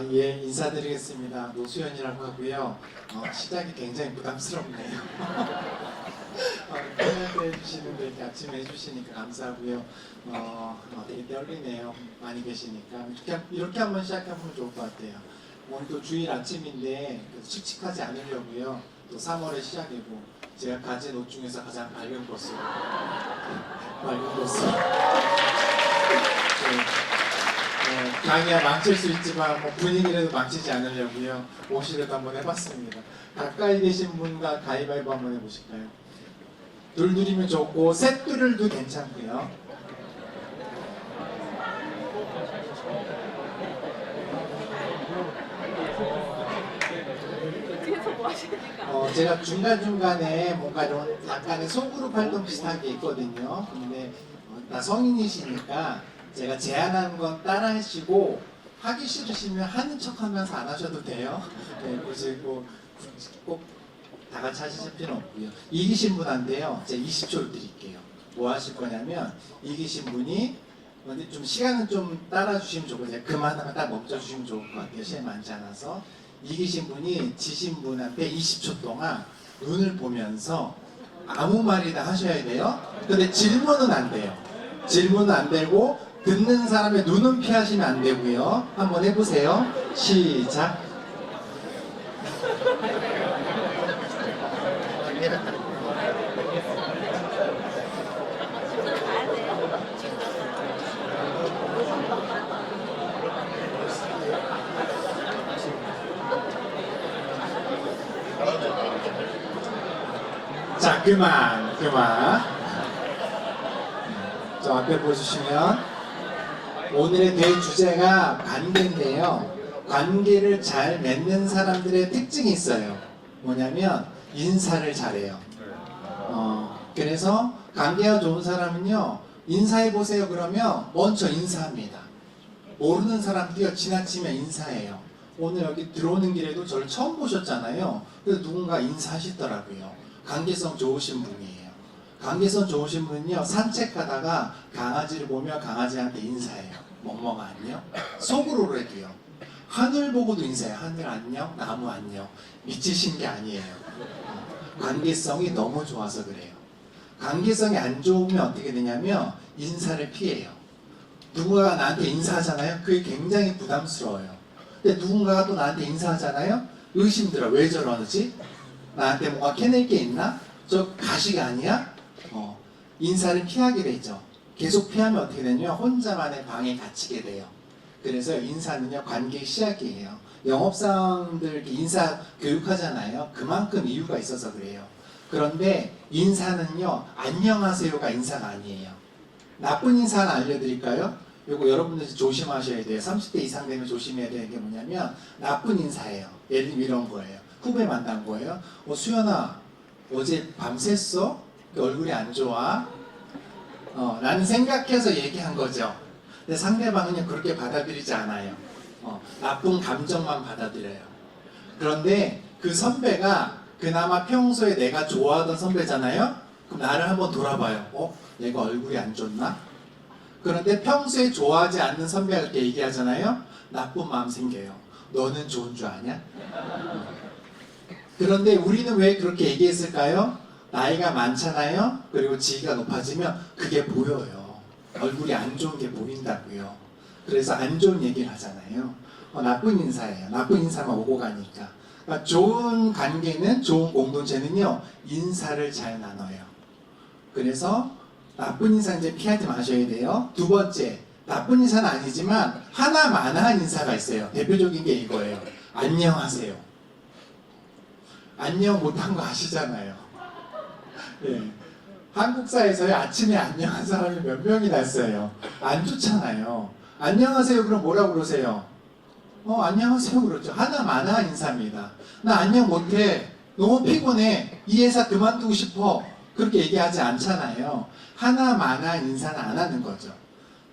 예, 인사드리겠습니다. 노수연이라고 하고요. 시작이 굉장히 부담스럽네요. 코멘트 해주시는데 이렇게 아침에 해주시니까 감사하고요. 되게 떨리네요. 많이 계시니까. 이렇게 한번 시작해보면 좋을 것 같아요. 오늘 또 주일 아침인데 칙칙하지 않으려고요. 또 3월의 시작이고 제가 가진 옷 중에서 가장 밝은 것으로 강의야 망칠 수 있지만 분위기라도 망치지 않으려고요. 옷이라도 한번 해봤습니다. 가까이 계신 분과 가위바위보 한번 해보실까요? 둘둘이면 좋고 셋둘도 괜찮고요. 제가 중간중간에 뭔가 이런 약간의 소그룹 활동 비슷한 게 있거든요. 근데 다 성인이시니까 제가 제안하는 건 따라 하시고 하기 싫으시면 하는 척 하면서 안 하셔도 돼요. 네, 굳이 꼭 다 같이 하실 필요는 없고요. 이기신 분한테요, 제가 20초를 드릴게요. 뭐 하실 거냐면, 이기신 분이 근데 좀 시간은 좀 따라주시면 좋고, 제가 그만하면 딱 멈춰주시면 좋을 것 같아요. 시간이 많지 않아서. 이기신 분이 지신 분한테 20초 동안 눈을 보면서 아무 말이나 하셔야 돼요. 근데 질문은 안 돼요. 질문은 안 되고 듣는 사람의 눈은 피하시면 안 되고요. 한번 해보세요. 시작. 자, 그만. 저 앞에 보시면 오늘의 대주제가 관계인데요. 관계를 잘 맺는 사람들의 특징이 있어요. 뭐냐면 인사를 잘해요. 그래서 관계가 좋은 사람은요, 인사해보세요 그러면 먼저 인사합니다. 모르는 사람들이요, 지나치면 인사해요. 오늘 여기 들어오는 길에도 저를 처음 보셨잖아요. 그래서 누군가 인사하시더라고요. 관계성 좋으신 분이에요. 관계성 좋으신 분은요, 산책하다가 강아지를 보며 강아지한테 인사해요. 멍멍아 안녕. 속으로라도요. 하늘 보고도 인사해요. 하늘 안녕, 나무 안녕. 미치신 게 아니에요. 관계성이 너무 좋아서 그래요. 관계성이 안 좋으면 어떻게 되냐면 인사를 피해요. 누군가가 나한테 인사하잖아요. 그게 굉장히 부담스러워요. 근데 누군가가 또 나한테 인사하잖아요. 의심들어. 왜 저러지? 나한테 뭔가 캐낼 게 있나? 저 가식 아니야? 인사를 피하게 되죠. 계속 피하면 어떻게 되냐면 혼자만의 방에 갇히게 돼요. 그래서 인사는요, 관계의 시작이에요. 영업사원들 인사 교육하잖아요. 그만큼 이유가 있어서 그래요. 그런데 인사는요, 안녕하세요가 인사가 아니에요. 나쁜 인사 하나 알려드릴까요? 이거 여러분들 조심하셔야 돼요. 30대 이상 되면 조심해야 되는 게 뭐냐면 나쁜 인사예요. 예를 들면 이런 거예요. 후배 만난 거예요. 수연아, 어제 밤샜어? 얼굴이 안 좋아? 라는 생각해서 얘기한 거죠. 근데 상대방은 그렇게 받아들이지 않아요. 나쁜 감정만 받아들여요. 그런데 그 선배가 그나마 평소에 내가 좋아하던 선배잖아요? 그럼 나를 한번 돌아봐요. 얘가 얼굴이 안 좋나? 그런데 평소에 좋아하지 않는 선배가 그렇게 얘기하잖아요? 나쁜 마음 생겨요. 너는 좋은 줄 아냐? 그런데 우리는 왜 그렇게 얘기했을까요? 나이가 많잖아요? 그리고 지위가 높아지면 그게 보여요. 얼굴이 안 좋은 게 보인다고요. 그래서 안 좋은 얘기를 하잖아요. 나쁜 인사예요. 나쁜 인사만 오고 가니까. 그러니까 좋은 관계는, 좋은 공동체는요, 인사를 잘 나눠요. 그래서 나쁜 인사 이제 피하지 마셔야 돼요. 두 번째, 나쁜 인사는 아니지만 하나마나한 인사가 있어요. 대표적인 게 이거예요. 안녕하세요. 안녕 못한 거 아시잖아요. 네. 한국사에서요, 아침에 안녕한 사람이 몇 명이나 있어요. 안 좋잖아요. 안녕하세요 그럼 뭐라고 그러세요? 안녕하세요 그러죠. 하나마나한 인사입니다. 나 안녕 못해. 너무 피곤해. 이 회사 그만두고 싶어. 그렇게 얘기하지 않잖아요. 하나마나한 인사는 안 하는 거죠.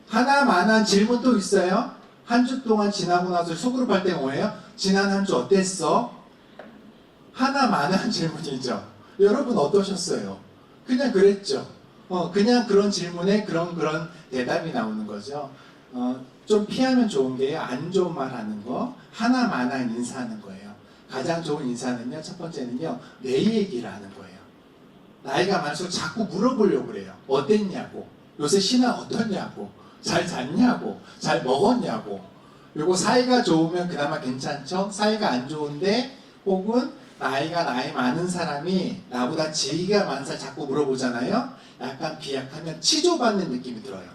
하나마나한 질문 또 있어요. 한 주 동안 지나고 나서 속으로 할 때 뭐예요? 지난 한 주 어땠어? 하나마나한 질문이죠. 여러분 어떠셨어요? 그냥 그랬죠. 그냥 그런 질문에 그런 대답이 나오는 거죠. 좀 피하면 좋은 게요. 안 좋은 말 하는 거, 하나마나 인사하는 거예요. 가장 좋은 인사는요. 첫 번째는요. 내 얘기를 하는 거예요. 나이가 많을수록 자꾸 물어보려고 그래요. 어땠냐고, 요새 신앙 어떻냐고, 잘 잤냐고, 잘 먹었냐고. 요거 사이가 좋으면 그나마 괜찮죠. 사이가 안 좋은데 혹은 나이 많은 사람이 나보다 지위가 많은 사람 자꾸 물어보잖아요. 약간 비약하면 치조받는 느낌이 들어요.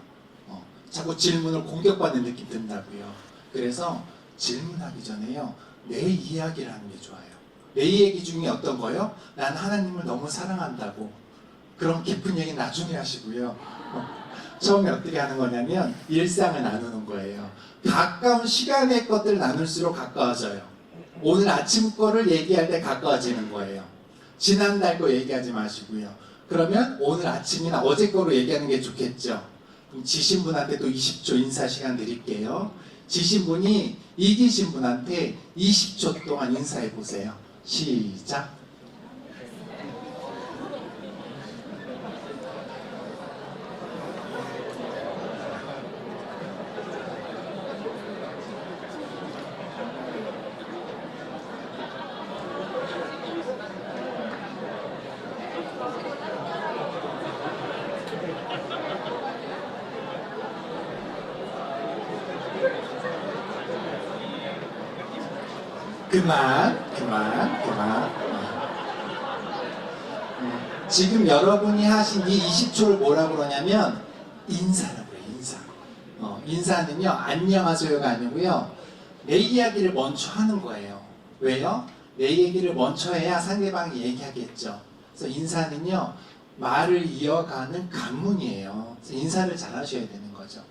자꾸 질문을 공격받는 느낌 든다고요. 그래서 질문하기 전에요. 내 이야기를 하는 게 좋아요. 내 얘기 중에 어떤 거요? 난 하나님을 너무 사랑한다고. 그런 깊은 얘기 나중에 하시고요. 처음에 어떻게 하는 거냐면 일상을 나누는 거예요. 가까운 시간의 것들을 나눌수록 가까워져요. 오늘 아침 거를 얘기할 때 가까워지는 거예요. 지난달 거 얘기하지 마시고요. 그러면 오늘 아침이나 어제 거로 얘기하는 게 좋겠죠. 그럼 지신 분한테 또 20초 인사 시간 드릴게요. 지신 분이 이기신 분한테 20초 동안 인사해 보세요. 시작. 그만. 지금 여러분이 하신 이 20초를 뭐라고 그러냐면 인사라고 그래요. 인사는요 안녕하세요가 아니고요 내 이야기를 먼저 하는 거예요. 왜요? 내 얘기를 먼저 해야 상대방이 얘기하겠죠. 그래서 인사는요 말을 이어가는 관문이에요. 그래서 인사를 잘 하셔야 되는 거죠.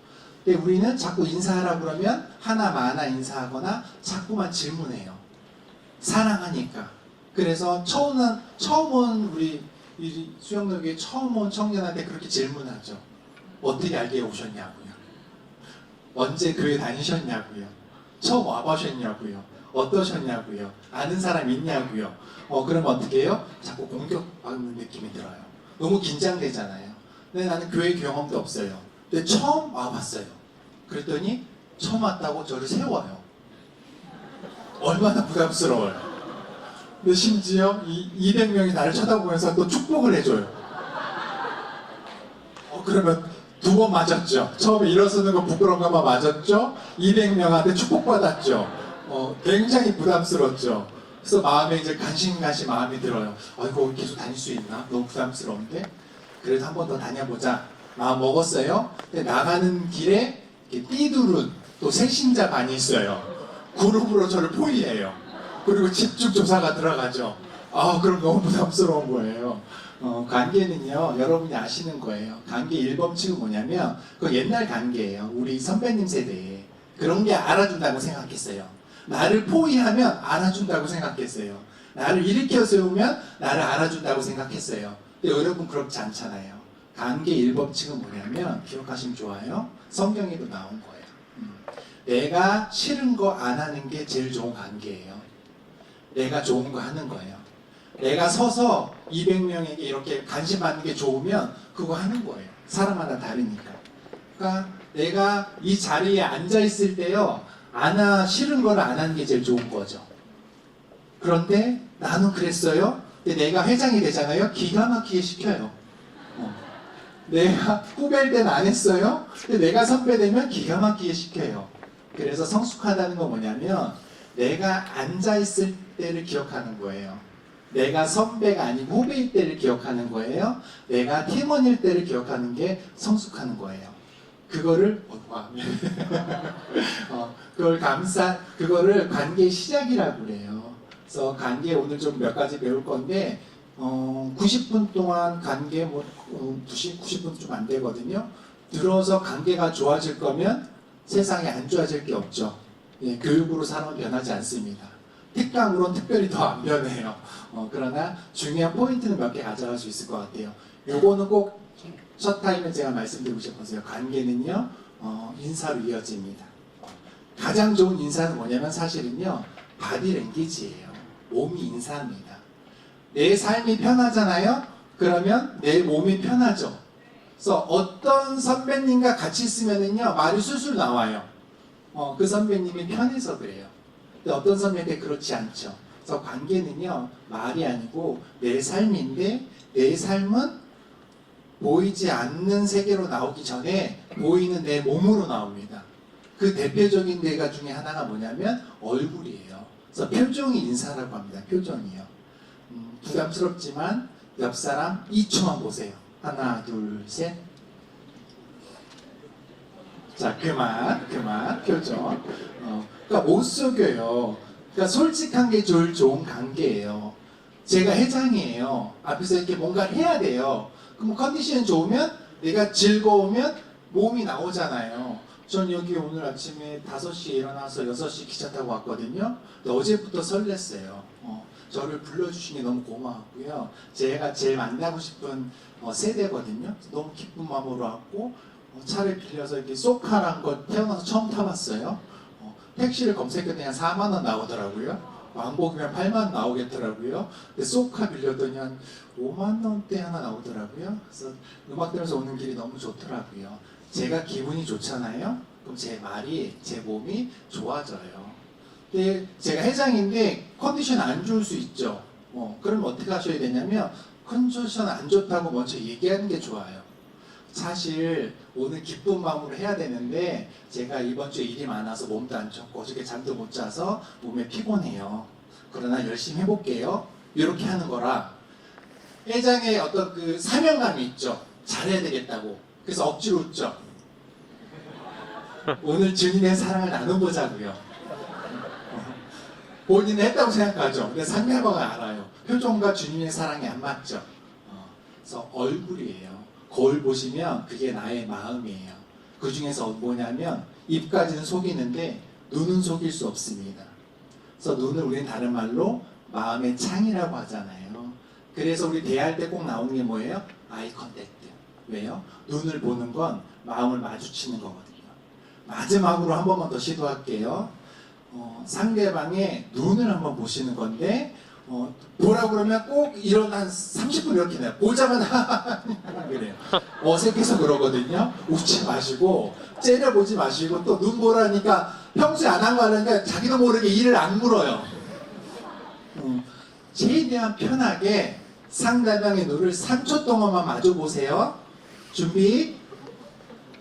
근데 우리는 자꾸 인사하라고 그러면 하나마나 인사하거나 자꾸만 질문해요. 사랑하니까. 그래서 처음 온 우리 수영역에 처음 온 청년한테 그렇게 질문하죠. 어떻게 알게 오셨냐고요. 언제 교회 다니셨냐고요. 처음 와보셨냐고요. 어떠셨냐고요. 아는 사람 있냐고요. 그러면 어떻게 해요? 자꾸 공격받는 느낌이 들어요. 너무 긴장되잖아요. 근데 나는 교회 경험도 없어요. 근데 처음 와봤어요. 그랬더니 처음 왔다고 저를 세워요. 얼마나 부담스러워요. 근데 심지어 200명이 나를 쳐다보면서 또 축복을 해줘요. 그러면 2번 맞았죠. 처음에 일어서는 거 부끄러운가 봐 맞았죠. 200명한테 축복받았죠. 굉장히 부담스럽죠. 그래서 마음에 이제 간신간신 마음이 들어요. 이거 계속 다닐 수 있나? 너무 부담스러운데? 그래도 한 번 더 다녀보자. 마음 먹었어요. 근데 나가는 길에 띠두른 또 새신자 반이 있어요. 그룹으로 저를 포위해요. 그리고 집중 조사가 들어가죠. 그럼 너무 부담스러운 거예요. 관계는요, 여러분이 아시는 거예요. 관계 1법칙은 뭐냐면, 그건 옛날 관계예요. 우리 선배님 세대에. 그런 게 알아준다고 생각했어요. 나를 포위하면 알아준다고 생각했어요. 나를 일으켜 세우면 나를 알아준다고 생각했어요. 근데 여러분 그렇지 않잖아요. 관계 1법칙은 뭐냐면, 기억하시면 좋아요. 성경에도 나온 거예요. 내가 싫은 거 안 하는 게 제일 좋은 관계예요. 내가 좋은 거 하는 거예요. 내가 서서 200명에게 이렇게 관심 받는 게 좋으면 그거 하는 거예요. 사람마다 다르니까. 그러니까 내가 이 자리에 앉아 있을 때요, 싫은 걸 안 하는 게 제일 좋은 거죠. 그런데 나는 그랬어요. 근데 내가 회장이 되잖아요. 기가 막히게 시켜요. 내가 후배일 때는 안 했어요. 근데 내가 선배 되면 기가 막히게 시켜요. 그래서 성숙하다는 건 뭐냐면 내가 앉아있을 때를 기억하는 거예요. 내가 선배가 아니고 후배일 때를 기억하는 거예요. 내가 팀원일 때를 기억하는 게 성숙하는 거예요. 그거를 그거를 관계의 시작이라고 그래요. 그래서 관계 오늘 좀 몇 가지 배울 건데 90분 동안 관계 90분 좀 안 되거든요. 들어서 관계가 좋아질 거면 세상에 안 좋아질 게 없죠. 교육으로 사람은 변하지 않습니다. 특강으로는 특별히 더 안 변해요. 그러나 중요한 포인트는 몇 개 가져갈 수 있을 것 같아요. 요거는 꼭 첫 타임에 제가 말씀드리고 싶었어요. 관계는요, 인사로 이어집니다. 가장 좋은 인사는 뭐냐면 사실은요, 바디랭귀지예요. 몸이 인사합니다. 내 삶이 편하잖아요? 그러면 내 몸이 편하죠. 그래서 어떤 선배님과 같이 있으면은요, 말이 술술 나와요. 그 선배님이 편해서 그래요. 근데 어떤 선배한테 그렇지 않죠. 그래서 관계는요, 말이 아니고 내 삶인데, 내 삶은 보이지 않는 세계로 나오기 전에 보이는 내 몸으로 나옵니다. 그 대표적인 데가 중에 하나가 뭐냐면 얼굴이에요. 그래서 표정이 인사라고 합니다. 표정이요. 부담스럽지만 옆 사람 2초만 보세요. 하나, 둘, 셋. 자, 그만, 표정. 그러니까 못 속여요. 그러니까 솔직한 게 제일 좋은 관계예요. 제가 회장이에요. 앞에서 이렇게 뭔가 해야 돼요. 그럼 컨디션 좋으면, 내가 즐거우면 몸이 나오잖아요. 전 여기 오늘 아침에 5시에 일어나서 6시 기차 타고 왔거든요. 근데 어제부터 설렜어요. 저를 불러주신 게 너무 고마웠고요. 제가 제일 만나고 싶은 세대거든요. 너무 기쁜 마음으로 왔고, 차를 빌려서 이렇게 쏘카란 거 태어나서 처음 타봤어요. 택시를 검색했더니 한 4만 원 나오더라고요. 왕복이면 8만 원 나오겠더라고요. 근데 쏘카 빌렸더니 한 5만 원대 하나 나오더라고요. 그래서 음악 들으면서 오는 길이 너무 좋더라고요. 제가 기분이 좋잖아요. 그럼 제 말이, 제 몸이 좋아져요. 근데 제가 회장인데 컨디션 안 좋을 수 있죠. 그럼 어떻게 하셔야 되냐면 컨디션 안 좋다고 먼저 얘기하는 게 좋아요. 사실 오늘 기쁜 마음으로 해야 되는데 제가 이번 주에 일이 많아서 몸도 안 좋고 어저께 잠도 못 자서 몸에 피곤해요. 그러나 열심히 해볼게요. 이렇게 하는 거라 회장의 어떤 그 사명감이 있죠. 잘해야 되겠다고. 그래서 억지로 웃죠. 오늘 주님의 사랑을 나눠보자고요. 본인은 했다고 생각하죠. 근데 상대방은 알아요. 표정과 주님의 사랑이 안 맞죠. 그래서 얼굴이에요. 거울 보시면 그게 나의 마음이에요. 그 중에서 뭐냐면 입까지는 속이는데 눈은 속일 수 없습니다. 그래서 눈을 우리는 다른 말로 마음의 창이라고 하잖아요. 그래서 우리 대화할 때 꼭 나오는 게 뭐예요? 아이 컨택트. 왜요? 눈을 보는 건 마음을 마주치는 거거든요. 마지막으로 한 번만 더 시도할게요. 상대방의 눈을 한번 보시는 건데 보라고 그러면 꼭 일어나 30분 이렇게 내요. 보자마자 그래요. 어색해서 그러거든요. 웃지 마시고 째려보지 마시고 또 눈 보라니까 평소에 안 한 거 하는데 자기도 모르게 이를 안 물어요. 최대한 편하게 상대방의 눈을 3초 동안만 마주 보세요. 준비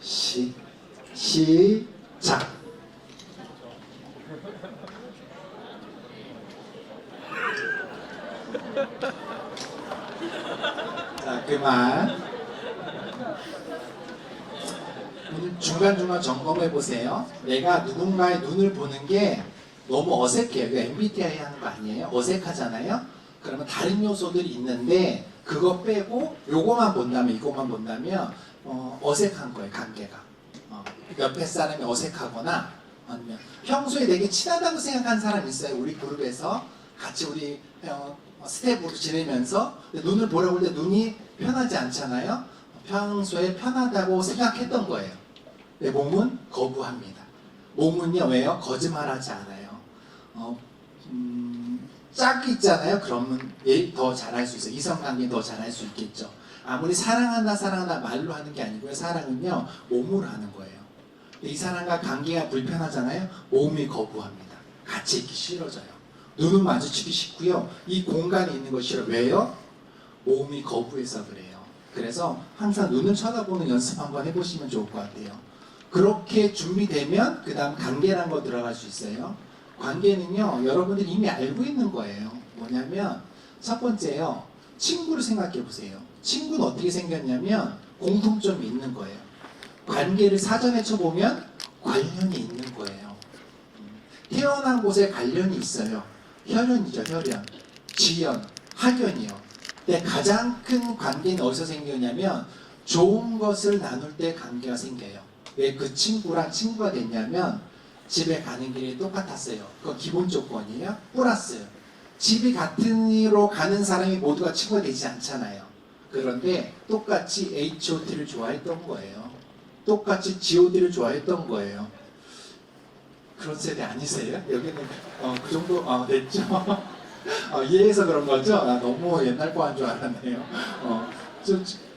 시작. 자, 그만. 중간중간 점검해 보세요. 내가 누군가의 눈을 보는 게 너무 어색해요. 이거 MBTI 하는 거 아니에요? 어색하잖아요? 그러면 다른 요소들이 있는데 그거 빼고 요거만 본다면 이거만 본다면 어색한 거예요. 관계가. 옆에 사람이 어색하거나 아니면 평소에 되게 친하다고 생각하는 사람이 있어요. 우리 그룹에서 같이 우리 스텝으로 지내면서 눈을 보려고 할 때 눈이 편하지 않잖아요. 평소에 편하다고 생각했던 거예요. 내 몸은 거부합니다. 몸은요, 왜요? 거짓말하지 않아요. 짝이 있잖아요. 그러면 더 잘할 수 있어요. 이성관계 더 잘할 수 있겠죠. 아무리 사랑한다 말로 하는 게 아니고요. 사랑은요, 몸으로 하는 거예요. 이 사람과 관계가 불편하잖아요. 몸이 거부합니다. 같이 있기 싫어져요. 눈은 마주치기 쉽고요. 이 공간에 있는 거 싫어. 왜요? 몸이 거부해서 그래요. 그래서 항상 눈을 쳐다보는 연습 한번 해보시면 좋을 것 같아요. 그렇게 준비되면 그 다음 관계라는 거 들어갈 수 있어요. 관계는요, 여러분들이 이미 알고 있는 거예요. 뭐냐면 첫 번째요, 친구를 생각해 보세요. 친구는 어떻게 생겼냐면 공통점이 있는 거예요. 관계를 사전에 쳐보면 관련이 있는 거예요. 태어난 곳에 관련이 있어요. 혈연이죠, 혈연. 지연, 학연이요. 근데 가장 큰 관계는 어디서 생기냐면 좋은 것을 나눌 때 관계가 생겨요. 왜 그 친구랑 친구가 됐냐면 집에 가는 길이 똑같았어요. 그거 기본 조건이에요. 플러스 집이 같은 이로 가는 사람이 모두가 친구가 되지 않잖아요. 그런데 똑같이 H.O.T를 좋아했던 거예요. 똑같이 G.O.D를 좋아했던 거예요. 그런 세대 아니세요? 여기는 그 정도 됐죠? 이해해서 그런 거죠? 너무 옛날 거한 줄 알았네요.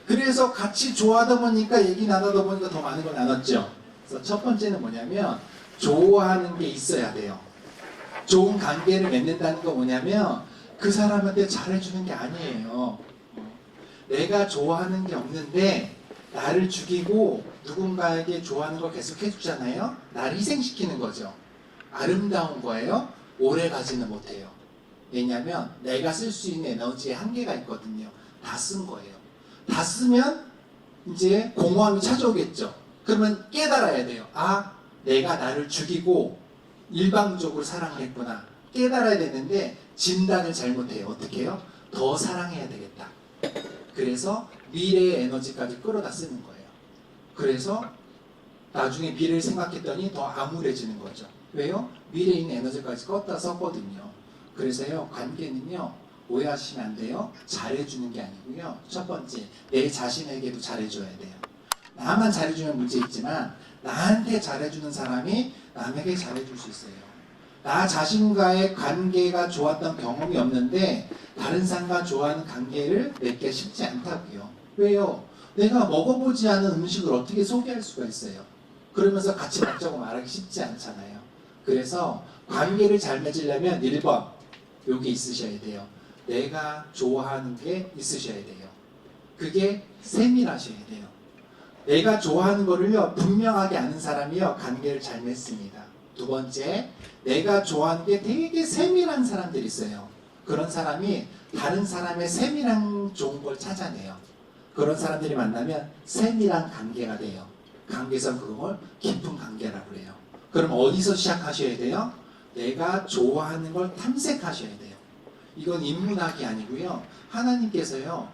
그래서 같이 좋아하다 보니까 얘기 나누다 보니까 더 많은 걸 나눴죠. 그래서 첫 번째는 뭐냐면 좋아하는 게 있어야 돼요. 좋은 관계를 맺는다는 건 뭐냐면 그 사람한테 잘해주는 게 아니에요. 내가 좋아하는 게 없는데 나를 죽이고 누군가에게 좋아하는 걸 계속 해주잖아요. 나를 희생시키는 거죠. 아름다운 거예요. 오래 가지는 못해요. 왜냐하면 내가 쓸 수 있는 에너지에 한계가 있거든요. 다 쓴 거예요. 다 쓰면 이제 공허함이 찾아오겠죠. 그러면 깨달아야 돼요. 아, 내가 나를 죽이고 일방적으로 사랑을 했구나. 깨달아야 되는데 진단을 잘못해요. 어떻게 해요? 더 사랑해야 되겠다. 그래서 미래의 에너지까지 끌어다 쓰는 거예요. 그래서 나중에 미래를 생각했더니 더 암울해지는 거죠. 왜요? 미래에 있는 에너지까지 껐다 썼거든요. 그래서요, 관계는요, 오해하시면 안 돼요. 잘해주는 게 아니고요. 첫 번째, 내 자신에게도 잘해줘야 돼요. 나만 잘해주면 문제 있지만 나한테 잘해주는 사람이 남에게 잘해줄 수 있어요. 나 자신과의 관계가 좋았던 경험이 없는데 다른 사람과 좋아하는 관계를 맺기가 쉽지 않다고요. 왜요? 내가 먹어보지 않은 음식을 어떻게 소개할 수가 있어요? 그러면서 같이 먹자고 말하기 쉽지 않잖아요. 그래서 관계를 잘 맺으려면 1번 여기 있으셔야 돼요. 내가 좋아하는 게 있으셔야 돼요. 그게 세밀하셔야 돼요. 내가 좋아하는 거를요, 분명하게 아는 사람이요, 관계를 잘 맺습니다. 두 번째, 내가 좋아하는 게 되게 세밀한 사람들이 있어요. 그런 사람이 다른 사람의 세밀한 좋은 걸 찾아내요. 그런 사람들이 만나면 세밀한 관계가 돼요. 관계에서 그걸 깊은 관계라고 해요. 그럼 어디서 시작하셔야 돼요? 내가 좋아하는 걸 탐색하셔야 돼요. 이건 인문학이 아니고요. 하나님께서요,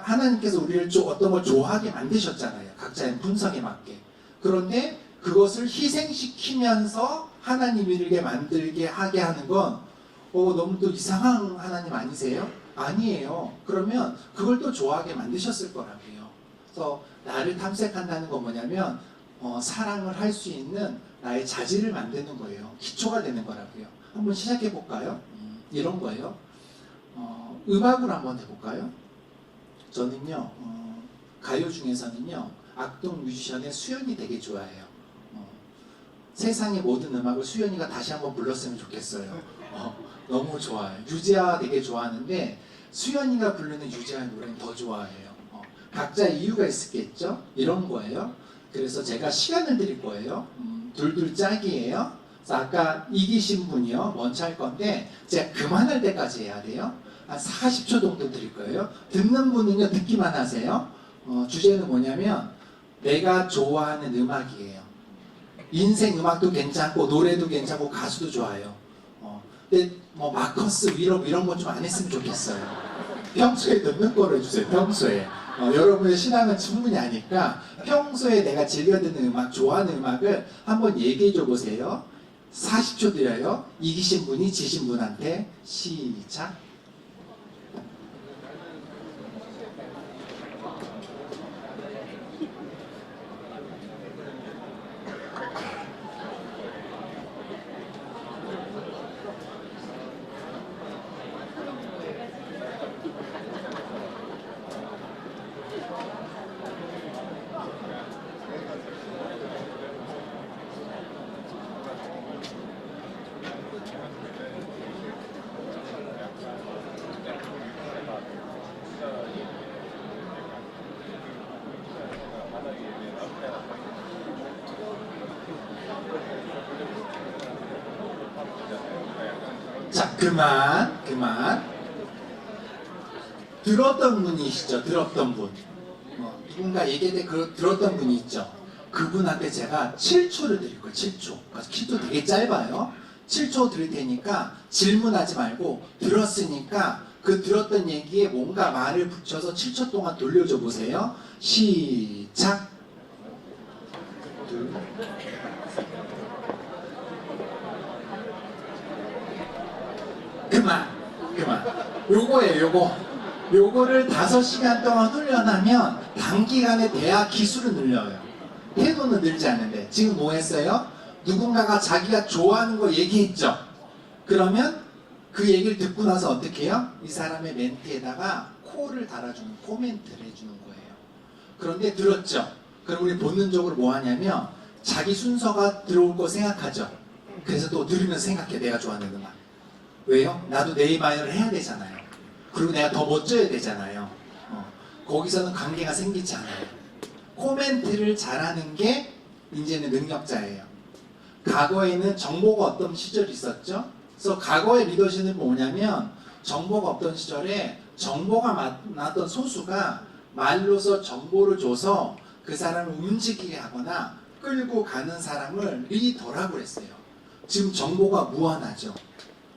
하나님께서 우리를 어떤 걸 좋아하게 만드셨잖아요. 각자의 분석에 맞게. 그런데 그것을 희생시키면서 하나님 일을 만들게 하게 하는 건 너무 또 이상한 하나님 아니세요? 아니에요. 그러면 그걸 또 좋아하게 만드셨을 거라고요. 그래서 나를 탐색한다는 건 뭐냐면 사랑을 할 수 있는 나의 자질을 만드는 거예요. 기초가 되는 거라고요. 한번 시작해 볼까요? 이런 거예요. 음악으로 한번 해볼까요? 저는요, 가요 중에서는요, 악동 뮤지션의 수연이 되게 좋아해요. 세상의 모든 음악을 수연이가 다시 한번 불렀으면 좋겠어요. 너무 좋아요. 유재하 되게 좋아하는데 수연이가 부르는 유재하 노래는 더 좋아해요. 각자의 이유가 있겠죠? 이런 거예요. 그래서 제가 시간을 드릴 거예요. 둘둘 짝이에요. 그래서 아까 이기신 분이요, 먼저 할 건데 제가 그만할 때까지 해야 돼요. 한 40초 정도 드릴 거예요. 듣는 분은요, 듣기만 하세요. 주제는 뭐냐면 내가 좋아하는 음악이에요. 인생 음악도 괜찮고 노래도 괜찮고 가수도 좋아요. 근데 마커스 위로 이런 거 좀 안 했으면 좋겠어요. 평소에 듣는 거로 해주세요. 평소에. 여러분의 신앙은 충분히 아니까 평소에 내가 즐겨 듣는 음악, 좋아하는 음악을 한번 얘기해 줘 보세요. 40초 드려요. 이기신 분이 지신 분한테. 시작. 자, 그만. 들었던 분이시죠? 들었던 분. 누군가 얘기할 때 들었던 분이 있죠? 그분한테 제가 7초를 드릴 거예요. 7초. 7초 되게 짧아요. 7초 드릴 테니까 질문하지 말고 들었으니까 그 들었던 얘기에 뭔가 말을 붙여서 7초 동안 돌려줘 보세요. 시작. 둘. 그만. 요거예요. 요거를 5시간 동안 훈련하면 단기간에 대화 기술을 늘려요. 태도는 늘지 않는데. 지금 뭐 했어요? 누군가가 자기가 좋아하는 거 얘기했죠. 그러면 그 얘기를 듣고 나서 어떻게 해요? 이 사람의 멘트에다가 코를 달아주는, 코멘트를 해주는 거예요. 그런데 들었죠? 그럼 우리 본능적으로 뭐 하냐면 자기 순서가 들어올 거 생각하죠. 그래서 또 들으면서 생각해. 내가 좋아하는 음악. 왜요? 나도 네이마이너를 해야 되잖아요. 그리고 내가 더 멋져야 되잖아요. 거기서는 관계가 생기지 않아요. 코멘트를 잘하는 게 이제는 능력자예요. 과거에는 정보가 없던 시절이 있었죠. 그래서 과거의 리더십은 뭐냐면 정보가 없던 시절에 정보가 많았던 소수가 말로서 정보를 줘서 그 사람을 움직이게 하거나 끌고 가는 사람을 리더라고 했어요. 지금 정보가 무한하죠.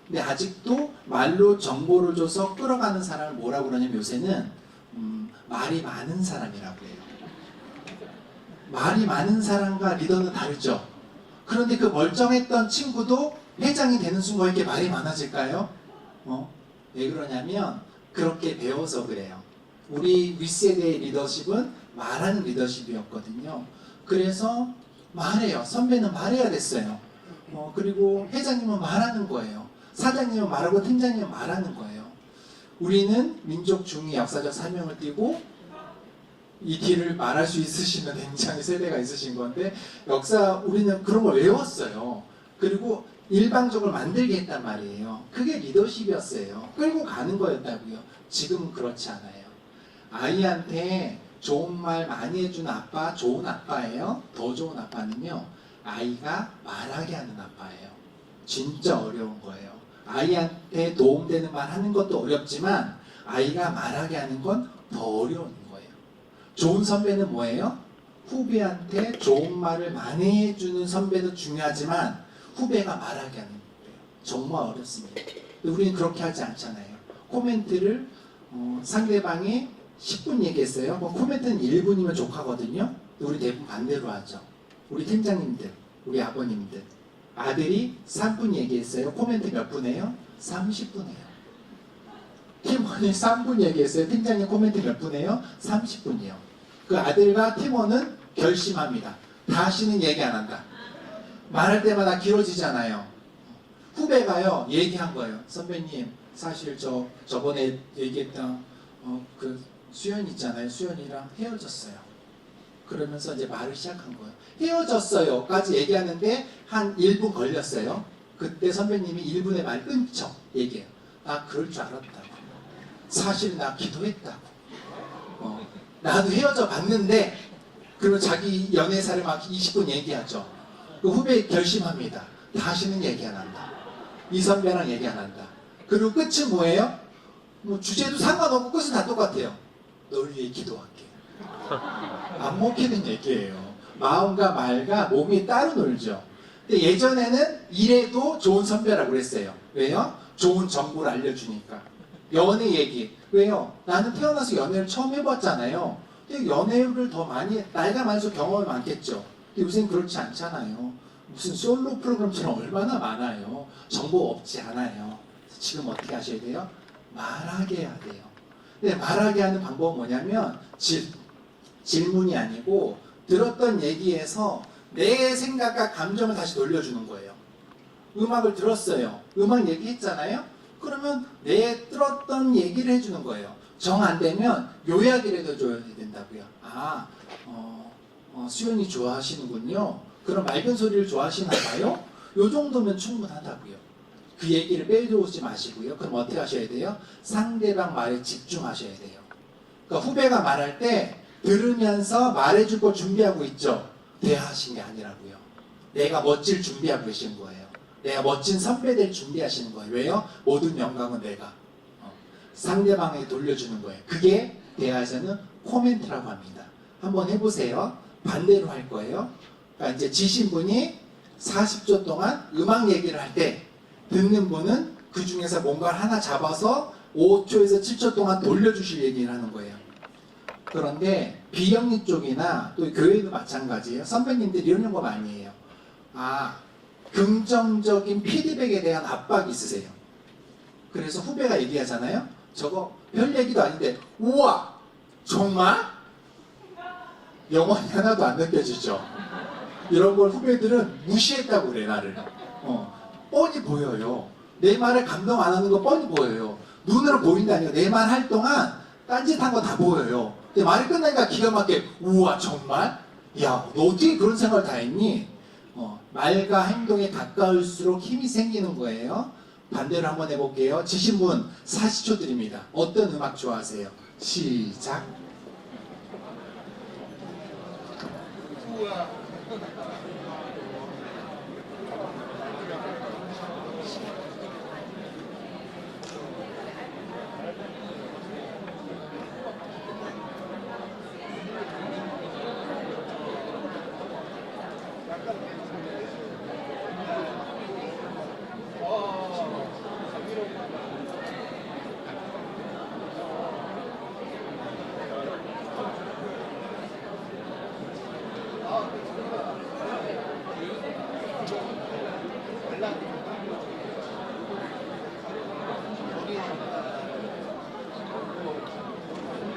근데 아직도 말로 정보를 줘서 끌어가는 사람을 뭐라고 그러냐면 요새는 말이 많은 사람이라고 해요. 말이 많은 사람과 리더는 다르죠. 그런데 그 멀쩡했던 친구도 회장이 되는 순간 이렇게 말이 많아질까요? 왜 그러냐면 그렇게 배워서 그래요. 우리 윗세대의 리더십은 말하는 리더십이었거든요. 그래서 말해요. 선배는 말해야 됐어요. 그리고 회장님은 말하는 거예요. 사장님은 말하고 팀장님은 말하는 거예요. 우리는 민족 중의 역사적 사명을 띠고 이 길을 말할 수 있으시면 굉장히 세대가 있으신 건데 우리는 그런 걸 외웠어요. 그리고 일방적으로 만들게 했단 말이에요. 그게 리더십이었어요. 끌고 가는 거였다고요. 지금은 그렇지 않아요. 아이한테 좋은 말 많이 해주는 아빠 좋은 아빠예요. 더 좋은 아빠는요, 아이가 말하게 하는 아빠예요. 진짜 어려운 거예요. 아이한테 도움되는 말 하는 것도 어렵지만 아이가 말하게 하는 건 더 어려운 거예요. 좋은 선배는 뭐예요? 후배한테 좋은 말을 많이 해주는 선배도 중요하지만 후배가 말하게 하는 거예요. 정말 어렵습니다. 우리는 그렇게 하지 않잖아요. 코멘트를 상대방이 10분 얘기했어요. 코멘트는 1분이면 족하거든요. 우리 대부분 반대로 하죠. 우리 팀장님들, 우리 아버님들, 아들이 3분 얘기했어요. 코멘트 몇 분이에요? 30분이에요. 팀원이 3분 얘기했어요. 팀장님 코멘트 몇 분이에요? 30분이요. 그 아들과 팀원은 결심합니다. 다시는 얘기 안 한다. 말할 때마다 길어지잖아요. 후배가요, 얘기한 거예요. 선배님, 사실 저번에 얘기했던 그 수연이 있잖아요. 수연이랑 헤어졌어요. 그러면서 이제 말을 시작한 거예요. 헤어졌어요 까지 얘기하는데 한 1분 걸렸어요. 그때 선배님이 1분의 말 끊죠. 얘기해요. 나 그럴 줄 알았다고. 사실 나 기도했다고. 나도 헤어져 봤는데, 그러면 자기 연애사를 막 20분 얘기하죠. 그 후배 결심합니다. 다시는 얘기 안 한다. 이 선배랑 얘기 안 한다. 그리고 끝은 뭐예요? 뭐 주제도 상관없고 끝은 다 똑같아요. 널 위해 기도할게. 안 먹히는 얘기예요. 마음과 말과 몸이 따로 놀죠. 근데 예전에는 이래도 좋은 선배라고 그랬어요. 왜요? 좋은 정보를 알려주니까. 연애 얘기. 왜요? 나는 태어나서 연애를 처음 해봤잖아요. 근데 연애를 더 많이, 나이가 많아서 경험이 많겠죠. 근데 요새는 그렇지 않잖아요. 무슨 솔로 프로그램처럼 얼마나 많아요. 정보 없지 않아요. 지금 어떻게 하셔야 돼요? 말하게 해야 돼요. 근데 말하게 하는 방법은 뭐냐면 질문이 아니고 들었던 얘기에서 내 생각과 감정을 다시 돌려주는 거예요. 음악을 들었어요. 음악 얘기했잖아요. 그러면 내 들었던 얘기를 해주는 거예요. 정 안 되면 요약이라도 줘야 된다고요. 수연이 좋아하시는군요. 그럼 맑은 소리를 좋아하시나 봐요? 요 정도면 충분하다고요. 그 얘기를 빼놓지 마시고요. 그럼 어떻게 하셔야 돼요? 상대방 말에 집중하셔야 돼요. 그러니까 후배가 말할 때 들으면서 말해줄 걸 준비하고 있죠. 대화하신 게 아니라고요. 내가 멋질 준비하고 계신 거예요. 내가 멋진 선배 될 준비하시는 거예요. 왜요? 모든 영광은 내가 상대방에게 돌려주는 거예요. 그게 대화에서는 코멘트라고 합니다. 한번 해보세요. 반대로 할 거예요. 그러니까 이제 지신 분이 40초 동안 음악 얘기를 할 때 듣는 분은 그 중에서 뭔가를 하나 잡아서 5초에서 7초 동안 돌려주실 얘기를 하는 거예요. 그런데 비영리 쪽이나 또 교회도 마찬가지예요. 선배님들 이런 거 많이 해요. 긍정적인 피드백에 대한 압박이 있으세요. 그래서 후배가 얘기하잖아요. 저거 별 얘기도 아닌데 우와 정말? 영혼이 하나도 안 느껴지죠. 이런 걸 후배들은 무시했다고 그래 나를. 뻔히 보여요. 내 말을 감동 안 하는 거 뻔히 보여요. 눈으로 보인다니요. 내 말 할 동안 딴짓한 거 다 보여요. 근데 말이 끝나니까 기가 막히게 우와 정말? 야, 너 어떻게 그런 생각을 다 했니? 말과 행동에 가까울수록 힘이 생기는 거예요. 반대로 한번 해볼게요. 지신 분 40초 드립니다. 어떤 음악 좋아하세요? 시작.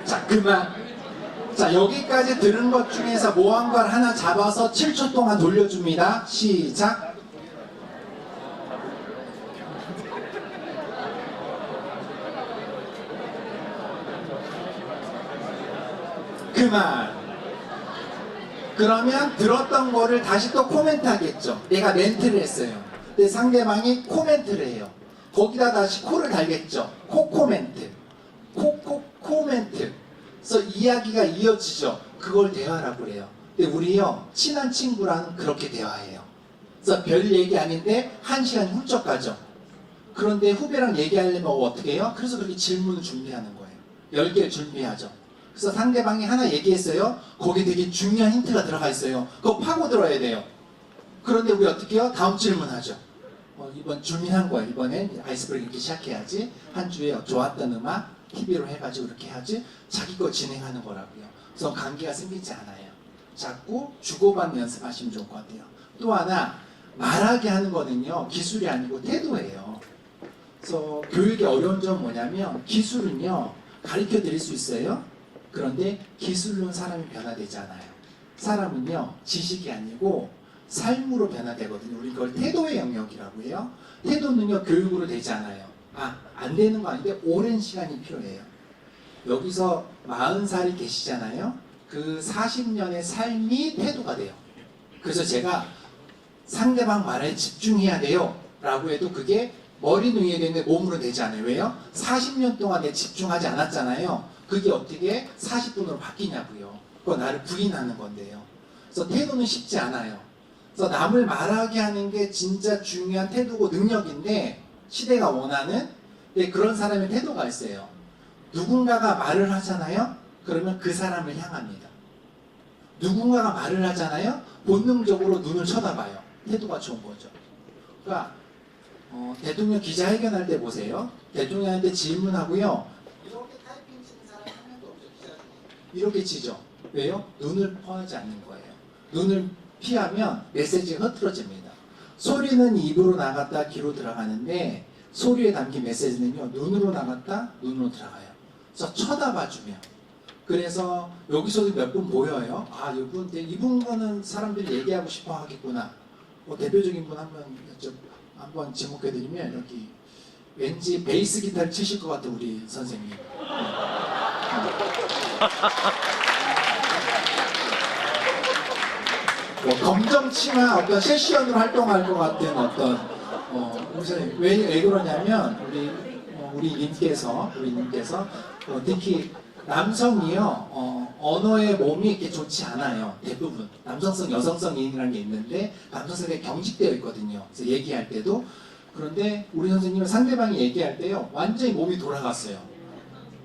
자, 그만. 자, 여기까지 들은 것 중에서 모한 걸 하나 잡아서 7초 동안 돌려줍니다. 시작. 그만. 그러면 들었던 거를 다시 또 코멘트 하겠죠. 내가 멘트를 했어요. 근데 상대방이 코멘트를 해요. 거기다 다시 코를 달겠죠. 코멘트. 코멘트. 그래서 이야기가 이어지죠. 그걸 대화라고 그래요. 근데 우리요, 친한 친구랑 그렇게 대화해요. 그래서 별 얘기 아닌데 1시간이 훌쩍 가죠. 그런데 후배랑 얘기하려면 어떻게 해요? 그래서 그렇게 질문을 준비하는 거예요. 10개를 준비하죠. 그래서 상대방이 하나 얘기했어요. 거기에 되게 중요한 힌트가 들어가 있어요. 그거 파고들어야 돼요. 그런데 우리 어떻게 해요? 다음 질문하죠. 이번 준비한 거예요. 이번엔 아이스브레이크 이렇게 시작해야지. 한 주에 좋았던 음악 TV로 해가지고 이렇게 하지. 자기 거 진행하는 거라고요. 그래서 관계가 생기지 않아요. 자꾸 주고받는 연습하시면 좋을 것 같아요. 또 하나, 말하게 하는 거는요, 기술이 아니고 태도예요. 그래서 교육의 어려운 점은 뭐냐면, 기술은요, 가르쳐 드릴 수 있어요. 그런데 기술로는 사람이 변화되지 않아요. 사람은요, 지식이 아니고 삶으로 변화되거든요. 우리 그걸 태도의 영역이라고 해요. 태도는요, 교육으로 되지 않아요. 안 되는 거 아닌데 오랜 시간이 필요해요. 여기서 40살이 계시잖아요. 그 40년의 삶이 태도가 돼요. 그래서 제가 상대방 말에 집중해야 돼요 라고 해도 그게 머리는 이해되는데 몸으로 되지 않아요. 왜요? 40년 동안 내 집중하지 않았잖아요. 그게 어떻게 40분으로 바뀌냐고요. 그거 나를 부인하는 건데요. 그래서 태도는 쉽지 않아요. 그래서 남을 말하게 하는 게 진짜 중요한 태도고 능력인데, 시대가 원하는, 근데 그런 사람의 태도가 있어요. 누군가가 말을 하잖아요. 그러면 그 사람을 향합니다. 누군가가 말을 하잖아요. 본능적으로 눈을 쳐다봐요. 태도가 좋은 거죠. 그러니까 대통령 기자회견할 때 보세요. 대통령한테 질문하고요. 이렇게 타이핑 치는 사람 한 명도 없죠. 기자 중에. 이렇게 치죠. 왜요? 눈을 퍼하지 않는 거예요. 눈을 피하면 메시지가 흐트러집니다. 소리는 입으로 나갔다 귀로 들어가는데, 소리에 담긴 메시지는요, 눈으로 나갔다 눈으로 들어가요. 그래서 쳐다봐주면. 그래서 여기서도 몇 분 보여요. 이분 거는 사람들이 얘기하고 싶어 하겠구나. 대표적인 분 한번 지목해드리면, 여기 왠지 베이스 기타를 치실 것 같은 우리 선생님. 검정치마 어떤 세션으로 활동할 것 같은 왜 그러냐면 우리 님께서 특히 남성이요 언어의 몸이 이렇게 좋지 않아요. 대부분 남성성 여성성이라는 게 있는데 남성성이 경직되어 있거든요. 그래서 얘기할 때도. 그런데 우리 선생님은 상대방이 얘기할 때요 완전히 몸이 돌아갔어요.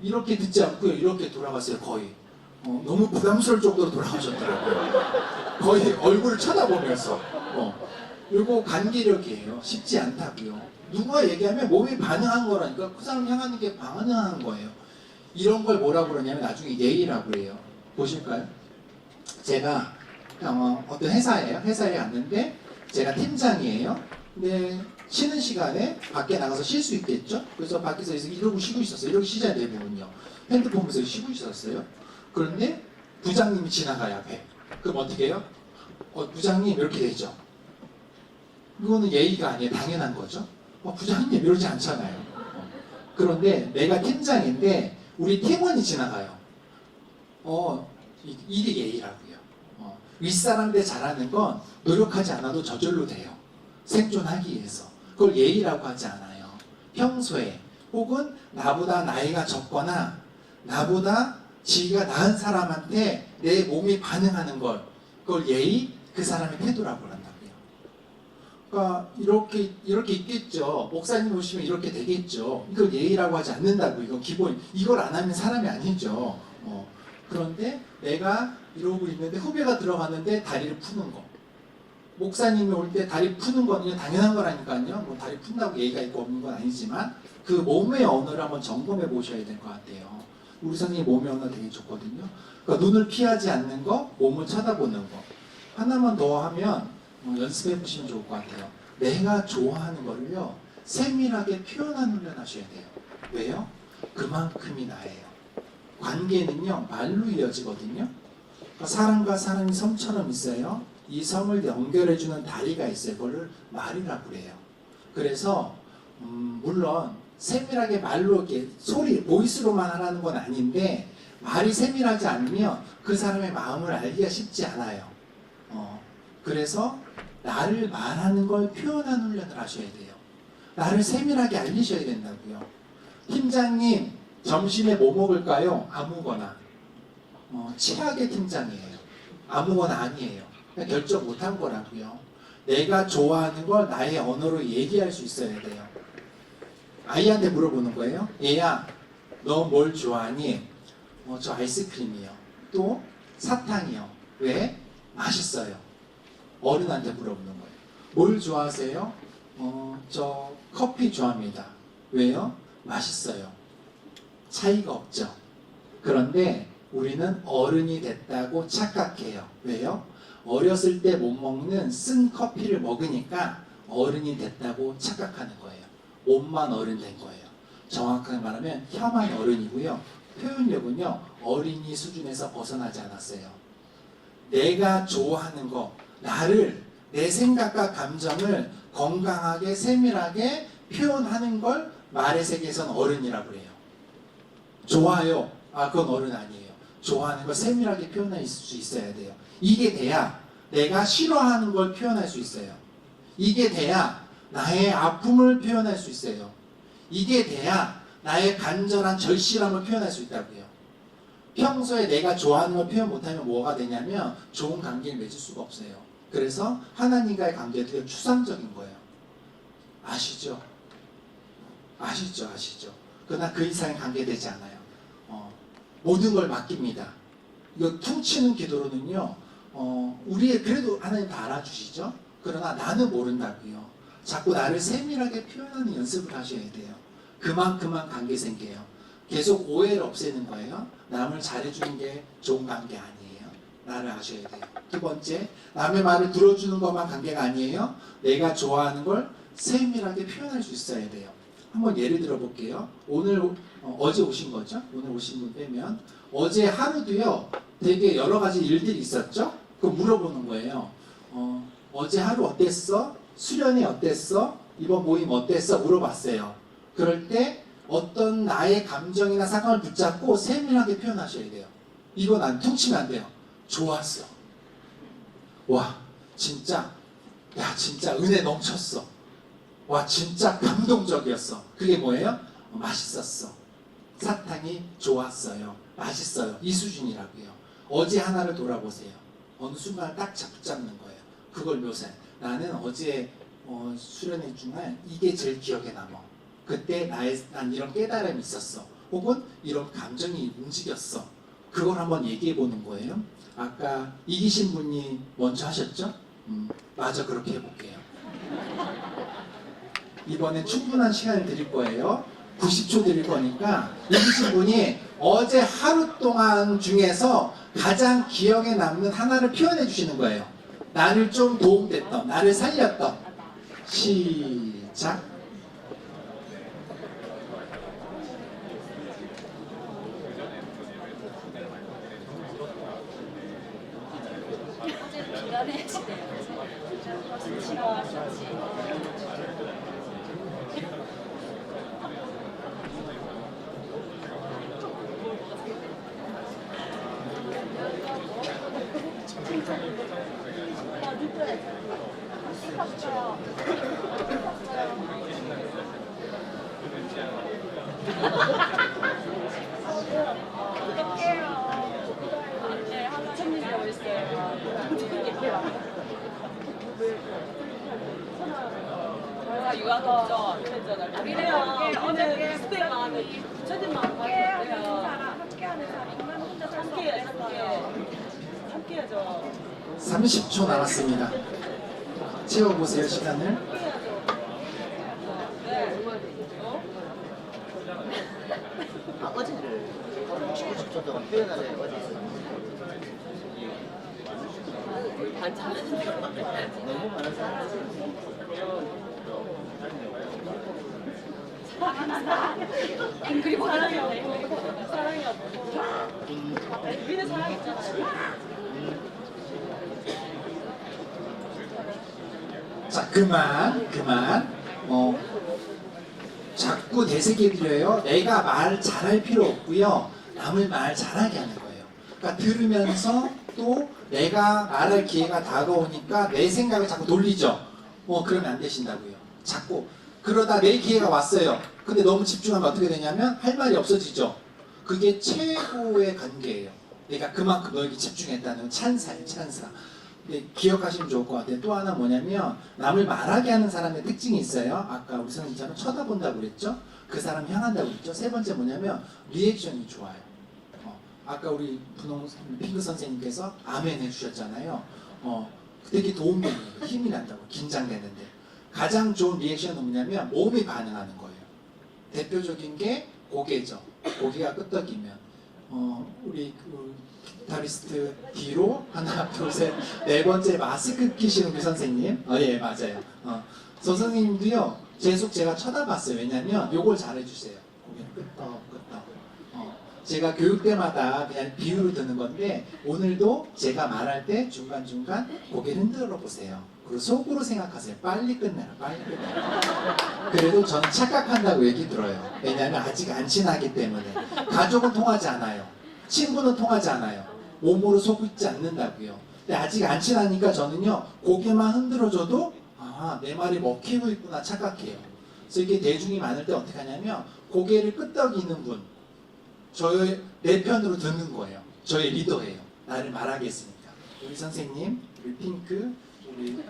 이렇게 듣지 않고요 이렇게 돌아갔어요. 거의 너무 부담스러울 정도로 돌아가셨더라고요. 거의 얼굴을 쳐다보면서. 이거 관계력이에요. 쉽지 않다고요. 누가 얘기하면 몸이 반응한 거라니까. 그 사람 향하는 게 반응하는 거예요. 이런 걸 뭐라고 그러냐면 나중에 예의라고 해요. 보실까요? 제가 어떤 회사에 갔는데 제가 팀장이에요. 근데 쉬는 시간에 밖에 나가서 쉴 수 있겠죠? 그래서 밖에서 이러고 쉬고 있었어요. 이러고 쉬자 대부분요. 핸드폰 보면서 쉬고 있었어요. 그런데 부장님이 지나가요 앞에. 그럼 어떻게 해요? 부장님 이렇게 되죠. 이거는 예의가 아니에요. 당연한 거죠. 부장님 이러지 않잖아요. 그런데 내가 팀장인데 우리 팀원이 지나가요. 이게 예의라고요. 윗사람한테 잘하는 건 노력하지 않아도 저절로 돼요. 생존하기 위해서. 그걸 예의라고 하지 않아요. 평소에 혹은 나보다 나이가 적거나 나보다 지위가 낮은 사람한테 내 몸이 반응하는 걸, 그걸 예의, 그 사람의 태도라고 한다고요. 그러니까 이렇게 있겠죠. 목사님 오시면 이렇게 되겠죠. 이걸 예의라고 하지 않는다고. 이건 기본. 이걸 안 하면 사람이 아니죠. 그런데 내가 이러고 있는데 후배가 들어갔는데 다리를 푸는 거. 목사님이 올 때 다리 푸는 거는 당연한 거라니까요. 뭐 다리 푼다고 예의가 있고 없는 건 아니지만 그 몸의 언어를 한번 점검해 보셔야 될 것 같아요. 우리 선생님 몸의 언어 되게 좋거든요. 그러니까 눈을 피하지 않는 거, 몸을 쳐다보는 거. 하나만 더 하면 연습해 보시면 좋을 것 같아요. 내가 좋아하는 거를요, 세밀하게 표현하는 훈련 하셔야 돼요. 왜요? 그만큼이 나예요. 관계는요, 말로 이어지거든요. 그러니까 사람과 사람이 섬처럼 있어요. 이 섬을 연결해주는 다리가 있어요. 그걸 말이라고 그래요. 그래서 물론 세밀하게 말로 이렇게 소리, 보이스로만 하라는 건 아닌데 말이 세밀하지 않으면 그 사람의 마음을 알기가 쉽지 않아요. 그래서 나를 말하는 걸 표현하는 훈련을 하셔야 돼요. 나를 세밀하게 알리셔야 된다고요. 팀장님, 점심에 뭐 먹을까요? 아무거나. 최악의 팀장이에요. 아무거나 아니에요. 그냥 결정 못한 거라고요. 내가 좋아하는 걸 나의 언어로 얘기할 수 있어야 돼요. 아이한테 물어보는 거예요. 얘야, 너 뭘 좋아하니? 저 아이스크림이요. 또 사탕이요. 왜? 맛있어요. 어른한테 물어보는 거예요. 뭘 좋아하세요? 저 커피 좋아합니다. 왜요? 맛있어요. 차이가 없죠. 그런데 우리는 어른이 됐다고 착각해요. 왜요? 어렸을 때 못 먹는 쓴 커피를 먹으니까 어른이 됐다고 착각하는 거예요. 몸만 어른 된 거예요. 정확하게 말하면 혀만 어른이고요. 표현력은요, 어린이 수준에서 벗어나지 않았어요. 내가 좋아하는 거, 나를, 내 생각과 감정을 건강하게 세밀하게 표현하는 걸 말의 세계에서는 어른이라고 그래요. 좋아요. 그건 어른 아니에요. 좋아하는 걸 세밀하게 표현할 수 있어야 돼요. 이게 돼야 내가 싫어하는 걸 표현할 수 있어요. 이게 돼야 나의 아픔을 표현할 수 있어요. 이게 돼야 나의 간절한 절실함을 표현할 수 있다고요. 평소에 내가 좋아하는 걸 표현 못하면 뭐가 되냐면 좋은 관계를 맺을 수가 없어요. 그래서 하나님과의 관계가 되게 추상적인 거예요. 아시죠? 아시죠? 그러나 그 이상의 관계 되지 않아요. 모든 걸 맡깁니다. 이거 퉁치는 기도로는요, 우리의 그래도 하나님 다 알아주시죠? 그러나 나는 모른다고요. 자꾸 나를 세밀하게 표현하는 연습을 하셔야 돼요. 그만큼만 관계 생겨요. 계속 오해를 없애는 거예요. 남을 잘해주는 게 좋은 관계 아니에요. 나를 아셔야 돼요. 두 번째, 남의 말을 들어주는 것만 관계가 아니에요. 내가 좋아하는 걸 세밀하게 표현할 수 있어야 돼요. 한번 예를 들어 볼게요. 어제 오신 거죠? 오늘 오신 분 빼면 어제 하루도요, 되게 여러 가지 일들이 있었죠? 그럼 물어보는 거예요. 어제 하루 어땠어? 수련회 어땠어? 이번 모임 어땠어? 물어봤어요. 그럴 때 어떤 나의 감정이나 상황을 붙잡고 세밀하게 표현하셔야 돼요. 이건 안 퉁치면 안 돼요. 좋았어. 와, 진짜 은혜 넘쳤어. 와, 진짜 감동적이었어. 그게 뭐예요? 맛있었어. 사탕이 좋았어요. 맛있어요. 이 수준이라고요. 어제 하나를 돌아보세요. 어느 순간 딱 붙잡는 거예요. 그걸 묘사해. 나는 어제 수련회 중에 이게 제일 기억에 남아. 그때 난 이런 깨달음이 있었어. 혹은 이런 감정이 움직였어. 그걸 한번 얘기해 보는 거예요. 아까 이기신 분이 먼저 하셨죠? 맞아, 그렇게 해볼게요. 이번엔 충분한 시간을 드릴 거예요. 90초 드릴 거니까 이기신 분이 어제 하루 동안 중에서 가장 기억에 남는 하나를 표현해 주시는 거예요. 나를 좀 도움됐던, 나를 살렸던. 시작. 내가 유학했죠. 그랬잖아. 우리는 어저께 스테이만 하면 저들만 함께하는 사람 함께하죠. 30초 남았습니다. 채워보세요, 시간을. 어제를 90초 동안 표현하래 어제 너무 많은 사람이 그리고 사랑이 없고 우리는 사랑 있잖아요. 자, 그만. 자꾸 되새겨드려요. 내가 말 잘할 필요 없고요. 남을 말 잘하게 하는 거예요. 그러니까 들으면서 또 내가 말할 기회가 다가오니까 내 생각을 자꾸 돌리죠. 그러면 안 되신다고요. 자꾸 그러다 내 기회가 왔어요. 근데 너무 집중하면 어떻게 되냐면 할 말이 없어지죠. 그게 최고의 관계예요. 내가 그만큼 너에게 집중했다는 찬사예요, 찬사. 근데 기억하시면 좋을 것 같아요. 또 하나 뭐냐면 남을 말하게 하는 사람의 특징이 있어요. 아까 우리 선생님처럼 쳐다본다고 그랬죠. 그 사람 향한다고 그랬죠. 세 번째 뭐냐면 리액션이 좋아요. 아까 우리 분홍 핑크 선생님께서 아멘 해주셨잖아요. 되게 도움이 돼요. 힘이 난다고 긴장되는데 가장 좋은 리액션은 뭐냐면 몸이 반응하는 거예요. 대표적인 게 고개죠. 고개가 끄덕이면 우리 그 기타리스트 뒤로 하나 둘 셋 네 번째 마스크 끼시는 우리 선생님 예 맞아요. 저 선생님도요 계속 제가 쳐다봤어요. 왜냐면 요걸 잘해주세요. 고개 끄덕 제가 교육 때마다 그냥 비유를 드는 건데 오늘도 제가 말할 때 중간중간 고개를 흔들어 보세요. 그리고 속으로 생각하세요. 빨리 끝내라. 그래도 저는 착각한다고 얘기 들어요. 왜냐하면 아직 안 친하기 때문에. 가족은 통하지 않아요. 친구는 통하지 않아요. 몸으로 속지 않는다고요. 근데 아직 안 친하니까 저는요 고개만 흔들어줘도 내 말이 먹히고 있구나 착각해요. 그래서 이게 대중이 많을 때 어떻게 하냐면 고개를 끄덕이는 분 내 편으로 듣는 거예요. 저의 리더예요. 나를 말하게 했으니까. 우리 선생님, 우리 핑크, 우리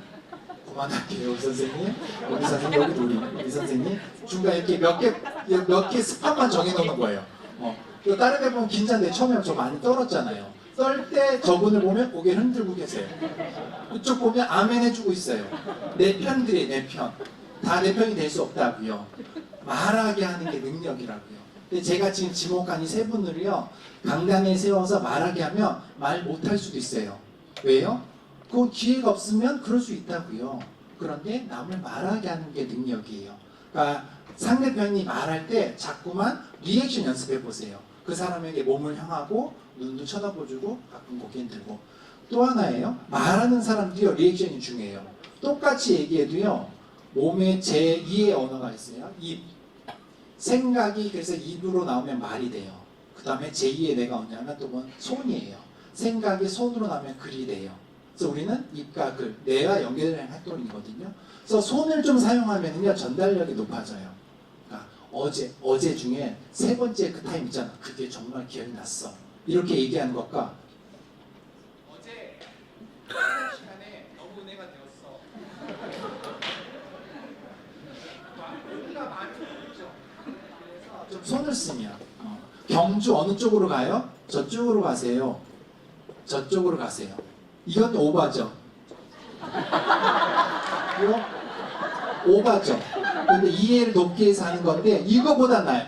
그만할게요. 우리 선생님, 우리 선생님, 여기 우리 선생님 중간에 이렇게 몇 개 스팟만 정해놓는 거예요. 다른 데 보면 긴장돼. 처음에 저 많이 떨었잖아요. 떨 때 저분을 보면 고개를 흔들고 계세요. 그쪽 보면 아멘 해주고 있어요. 내 편들이 내 편. 다 내 편이 될 수 없다고요. 말하게 하는 게 능력이라고요. 근데 제가 지금 지목한 이 세 분을요 강당에 세워서 말하게 하면 말 못할 수도 있어요. 왜요? 그 기회가 없으면 그럴 수 있다고요. 그런데 남을 말하게 하는 게 능력이에요. 그러니까 상대편이 말할 때 자꾸만 리액션 연습해 보세요. 그 사람에게 몸을 향하고 눈도 쳐다보주고 가끔 고개 들고. 또 하나예요. 말하는 사람들이요 리액션이 중요해요. 똑같이 얘기해도요 몸에 제2의 언어가 있어요. 입. 생각이 그래서 입으로 나오면 말이 돼요. 그 다음에 제2의 뇌가 뭐냐면 또 뭐 손이에요. 생각이 손으로 나오면 글이 돼요. 그래서 우리는 입과 글, 뇌와 연결되는 활동이거든요. 그래서 손을 좀 사용하면요 전달력이 높아져요. 그러니까 어제 중에 세 번째 그 타임 있잖아. 그게 정말 기억이 났어. 이렇게 얘기하는 것과 어제 시간에 너무 내가 되었어. 우리가 많이 좀 손을 쓰면 경주 어느 쪽으로 가요? 저쪽으로 가세요. 저쪽으로 가세요. 이건 오바죠. 이거 오바죠. 근데 이해를 돕기 위해서 하는 건데 이거보다 나아요.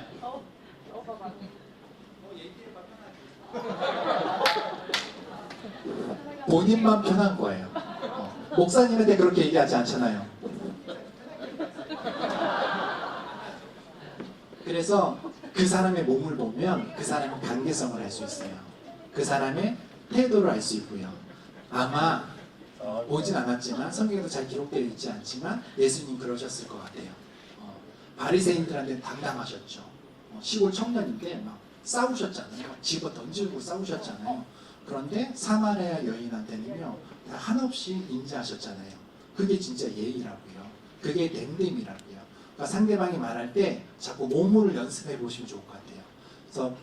본인만 편한 거예요. 목사님한테 그렇게 얘기하지 않잖아요. 그래서 그 사람의 몸을 보면 그 사람의 관계성을 알 수 있어요. 그 사람의 태도를 알 수 있고요. 아마 보진 않았지만 성경에도 잘 기록되어 있지 않지만 예수님 그러셨을 것 같아요. 바리새인들한테 당당하셨죠. 시골 청년인데 막 싸우셨잖아요. 집어 던지고 싸우셨잖아요. 그런데 사마리아 여인한테는요 다 한없이 인자하셨잖아요. 그게 진짜 예의라고요. 그게 댐댐이라고요. 그러니까 상대방이 말할 때 자꾸 몸을 연습해 보시면 좋을 것 같아요. 그래서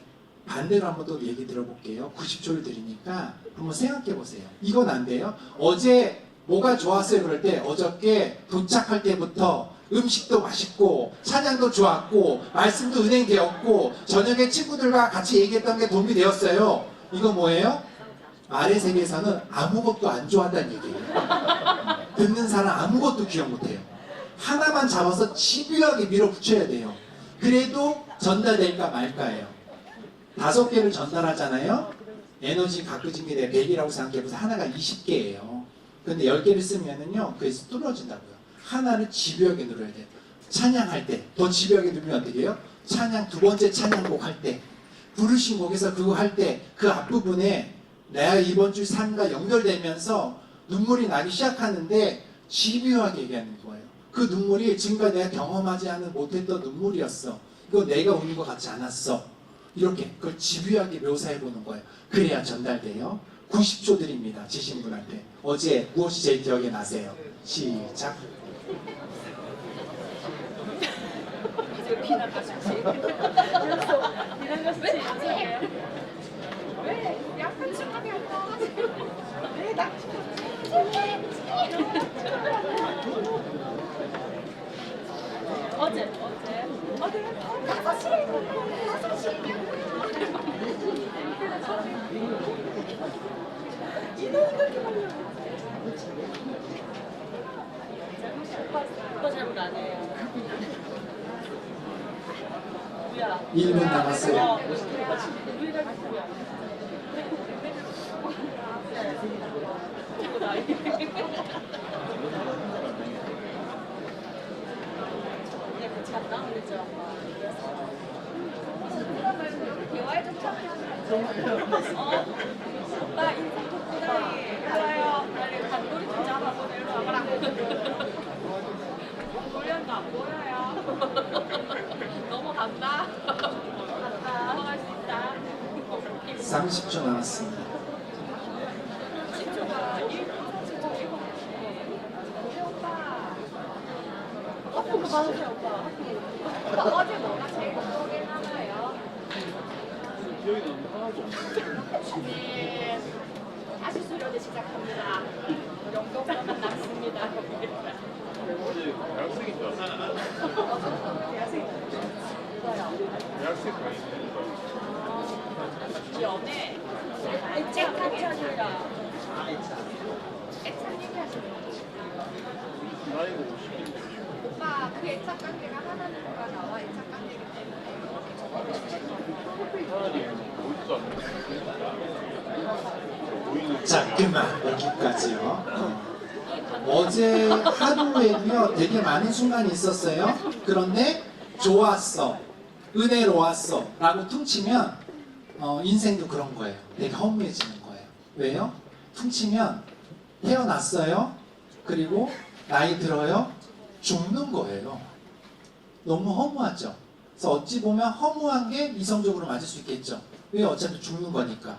반대로 한번 또 얘기 들어볼게요. 90초를 드리니까 한번 생각해 보세요. 이건 안 돼요. 어제 뭐가 좋았어요? 그럴 때 어저께 도착할 때부터 음식도 맛있고 찬양도 좋았고 말씀도 은행되었고 저녁에 친구들과 같이 얘기했던 게 도움이 되었어요. 이거 뭐예요? 말의 세계에서는 아무것도 안 좋아한다는 얘기예요. 듣는 사람 아무것도 기억 못해요. 하나만 잡아서 집요하게 밀어붙여야 돼요. 그래도 전달될까 말까예요. 5개를 전달하잖아요. 에너지 가꾸진 게 100이라고 생각해보세요. 하나가 20개예요. 근데 10개를 쓰면은요, 그래서 뚫어진다고요. 하나를 집요하게 눌러야 돼요. 찬양할 때 더 집요하게 누르면 어떻게 해요? 찬양 2번째 찬양곡 할 때, 부르신 곡에서 그거 할 때 그 앞부분에 내가 이번 주 삶과 연결되면서 눈물이 나기 시작하는데 집요하게 얘기하는 거예요. 그 눈물이 지금까지 내가 경험하지 못했던 눈물이었어. 이거 내가 우는 것 같지 않았어. 이렇게 그걸 집요하게 묘사해 보는 거예요. 그래야 전달돼요. 90초 드립니다. 지신 분한테. 어제 무엇이 제일 기억에 나세요? 시작. 왜? 약간 심하게 할까? 왜? 나 어제 5시에 5시에 인원이 그렇게 많냐? 오빠 잘못 아니에요. 뭐야? 1분 남았어요. 대화에 좀 참여하세요. 나 인생 덕분에 좋아요. 빨리 단돌이 좀 잡아서 내려와봐라. 돌려도 안 보여요. 넘어간다. 넘어갈 수 있다. 30초 남았습니다. 10초가 1분 30초. 오빠. 커피 받으세요, 오빠. 오빠 어제 뭐가 제일 기억에 남아요? 기억이 나는 하나도 없어. 네. 다시 수련을 시작합니다. 영동만 남습니다. 어제 대학생인 줄 알았어. 대학생 강의니까. 연애. 애착 관찰이라. 애착 얘기하시는 나이가 50인데. 오빠 그 애착 관계가 하나님과 나와 애착 관계이기 때문에. 차라리 보이지도 않는 보이는 자, 그만. 여기까지요. 어제 하루에도요, 되게 많은 순간이 있었어요. 그런데 좋았어, 은혜로웠어 라고 퉁치면 인생도 그런 거예요. 되게 허무해지는 거예요. 왜요? 퉁치면 태어났어요. 그리고 나이 들어요. 죽는 거예요. 너무 허무하죠. 그래서 어찌 보면 허무한 게 이성적으로 맞을 수 있겠죠. 왜? 어차피 죽는 거니까.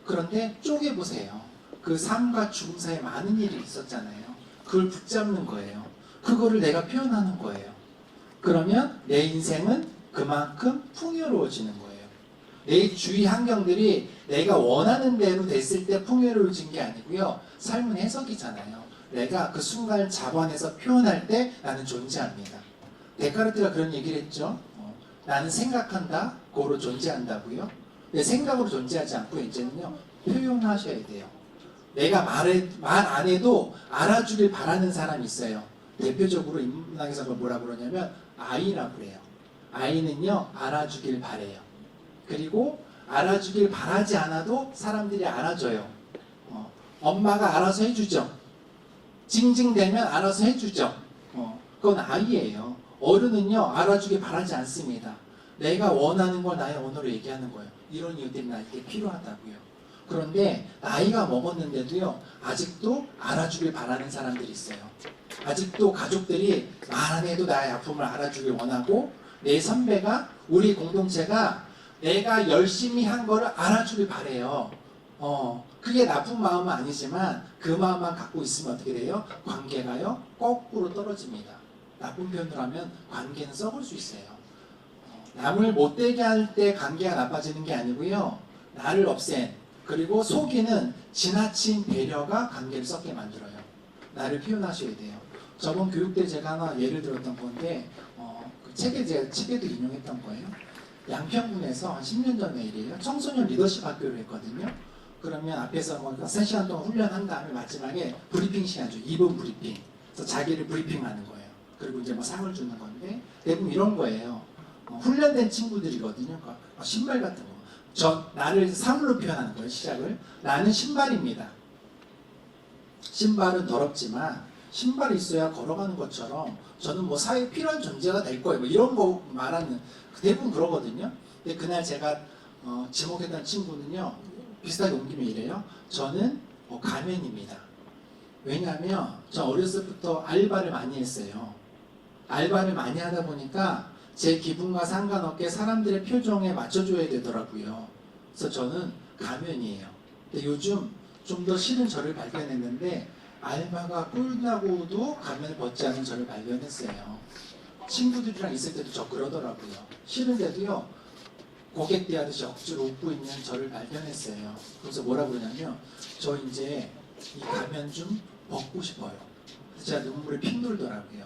그런데 쪼개보세요. 그 삶과 죽음 사이에 많은 일이 있었잖아요. 그걸 붙잡는 거예요. 그거를 내가 표현하는 거예요. 그러면 내 인생은 그만큼 풍요로워지는 거예요. 내 주위 환경들이 내가 원하는 대로 됐을 때 풍요로워진 게 아니고요. 삶은 해석이잖아요. 내가 그 순간을 잡아내서 표현할 때 나는 존재합니다. 데카르트가 그런 얘기를 했죠. 나는 생각한다, 고로 존재한다고요. 내 생각으로 존재하지 않고 이제는요, 표현하셔야 돼요. 내가 말 안 해도 알아주길 바라는 사람이 있어요. 대표적으로 인문학에서 뭐라 그러냐면 아이라고 그래요. 아이는요, 알아주길 바래요. 그리고 알아주길 바라지 않아도 사람들이 알아줘요. 엄마가 알아서 해주죠. 징징대면 알아서 해주죠. 그건 아이예요. 어른은요, 알아주길 바라지 않습니다. 내가 원하는 걸 나의 언어로 얘기하는 거예요. 이런 이유들이 나에게 필요하다고요. 그런데 나이가 먹었는데도요, 아직도 알아주길 바라는 사람들이 있어요. 아직도 가족들이 말 안 해도 나의 아픔을 알아주길 원하고, 내 선배가, 우리 공동체가 내가 열심히 한 거를 알아주길 바래요. 그게 나쁜 마음은 아니지만 그 마음만 갖고 있으면 어떻게 돼요? 관계가요, 거꾸로 떨어집니다. 나쁜 표현을 하면 관계는 썩을 수 있어요. 남을 못되게 할 때 관계가 나빠지는 게 아니고요, 나를 없앤, 그리고 속이는 지나친 배려가 관계를 썩게 만들어요. 나를 표현하셔야 돼요. 저번 교육 때 제가 하나 예를 들었던 건데 그 책에 제가 책에도 인용했던 거예요. 양평군에서 한 10년 전 일이에요. 청소년 리더십 학교를 했거든요. 그러면 앞에서 뭐 3시간 동안 훈련한 다음에 마지막에 브리핑 시간이죠. 2분 브리핑. 그래서 자기를 브리핑하는 거예요. 그리고 이제 뭐 상을 주는 건데 대부분 이런 거예요. 훈련된 친구들이거든요. 그러니까 신발 같은 거. 나를 사물로 표현하는 거예요. 시작을. 나는 신발입니다. 신발은 더럽지만 신발이 있어야 걸어가는 것처럼 저는 뭐 사회에 필요한 존재가 될 거예요. 뭐 이런 거 말하는 대부분 그러거든요. 근데 그날 제가 지목했던 친구는요. 비슷하게 옮기면 이래요. 저는 가면입니다. 왜냐하면 저 어렸을 때부터 알바를 많이 했어요. 알바를 많이 하다 보니까 제 기분과 상관없게 사람들의 표정에 맞춰줘야 되더라고요. 그래서 저는 가면이에요. 근데 요즘 좀 더 싫은 저를 발견했는데 알바가 끝나고도 가면을 벗지 않은 저를 발견했어요. 친구들이랑 있을 때도 저 그러더라고요. 싫은데도요. 고객 대하듯이 억지로 웃고 있는 저를 발견했어요. 그래서 뭐라고 그러냐면 저 이제 이 가면 좀 벗고 싶어요. 그래서 제가 눈물이 핑 돌더라고요.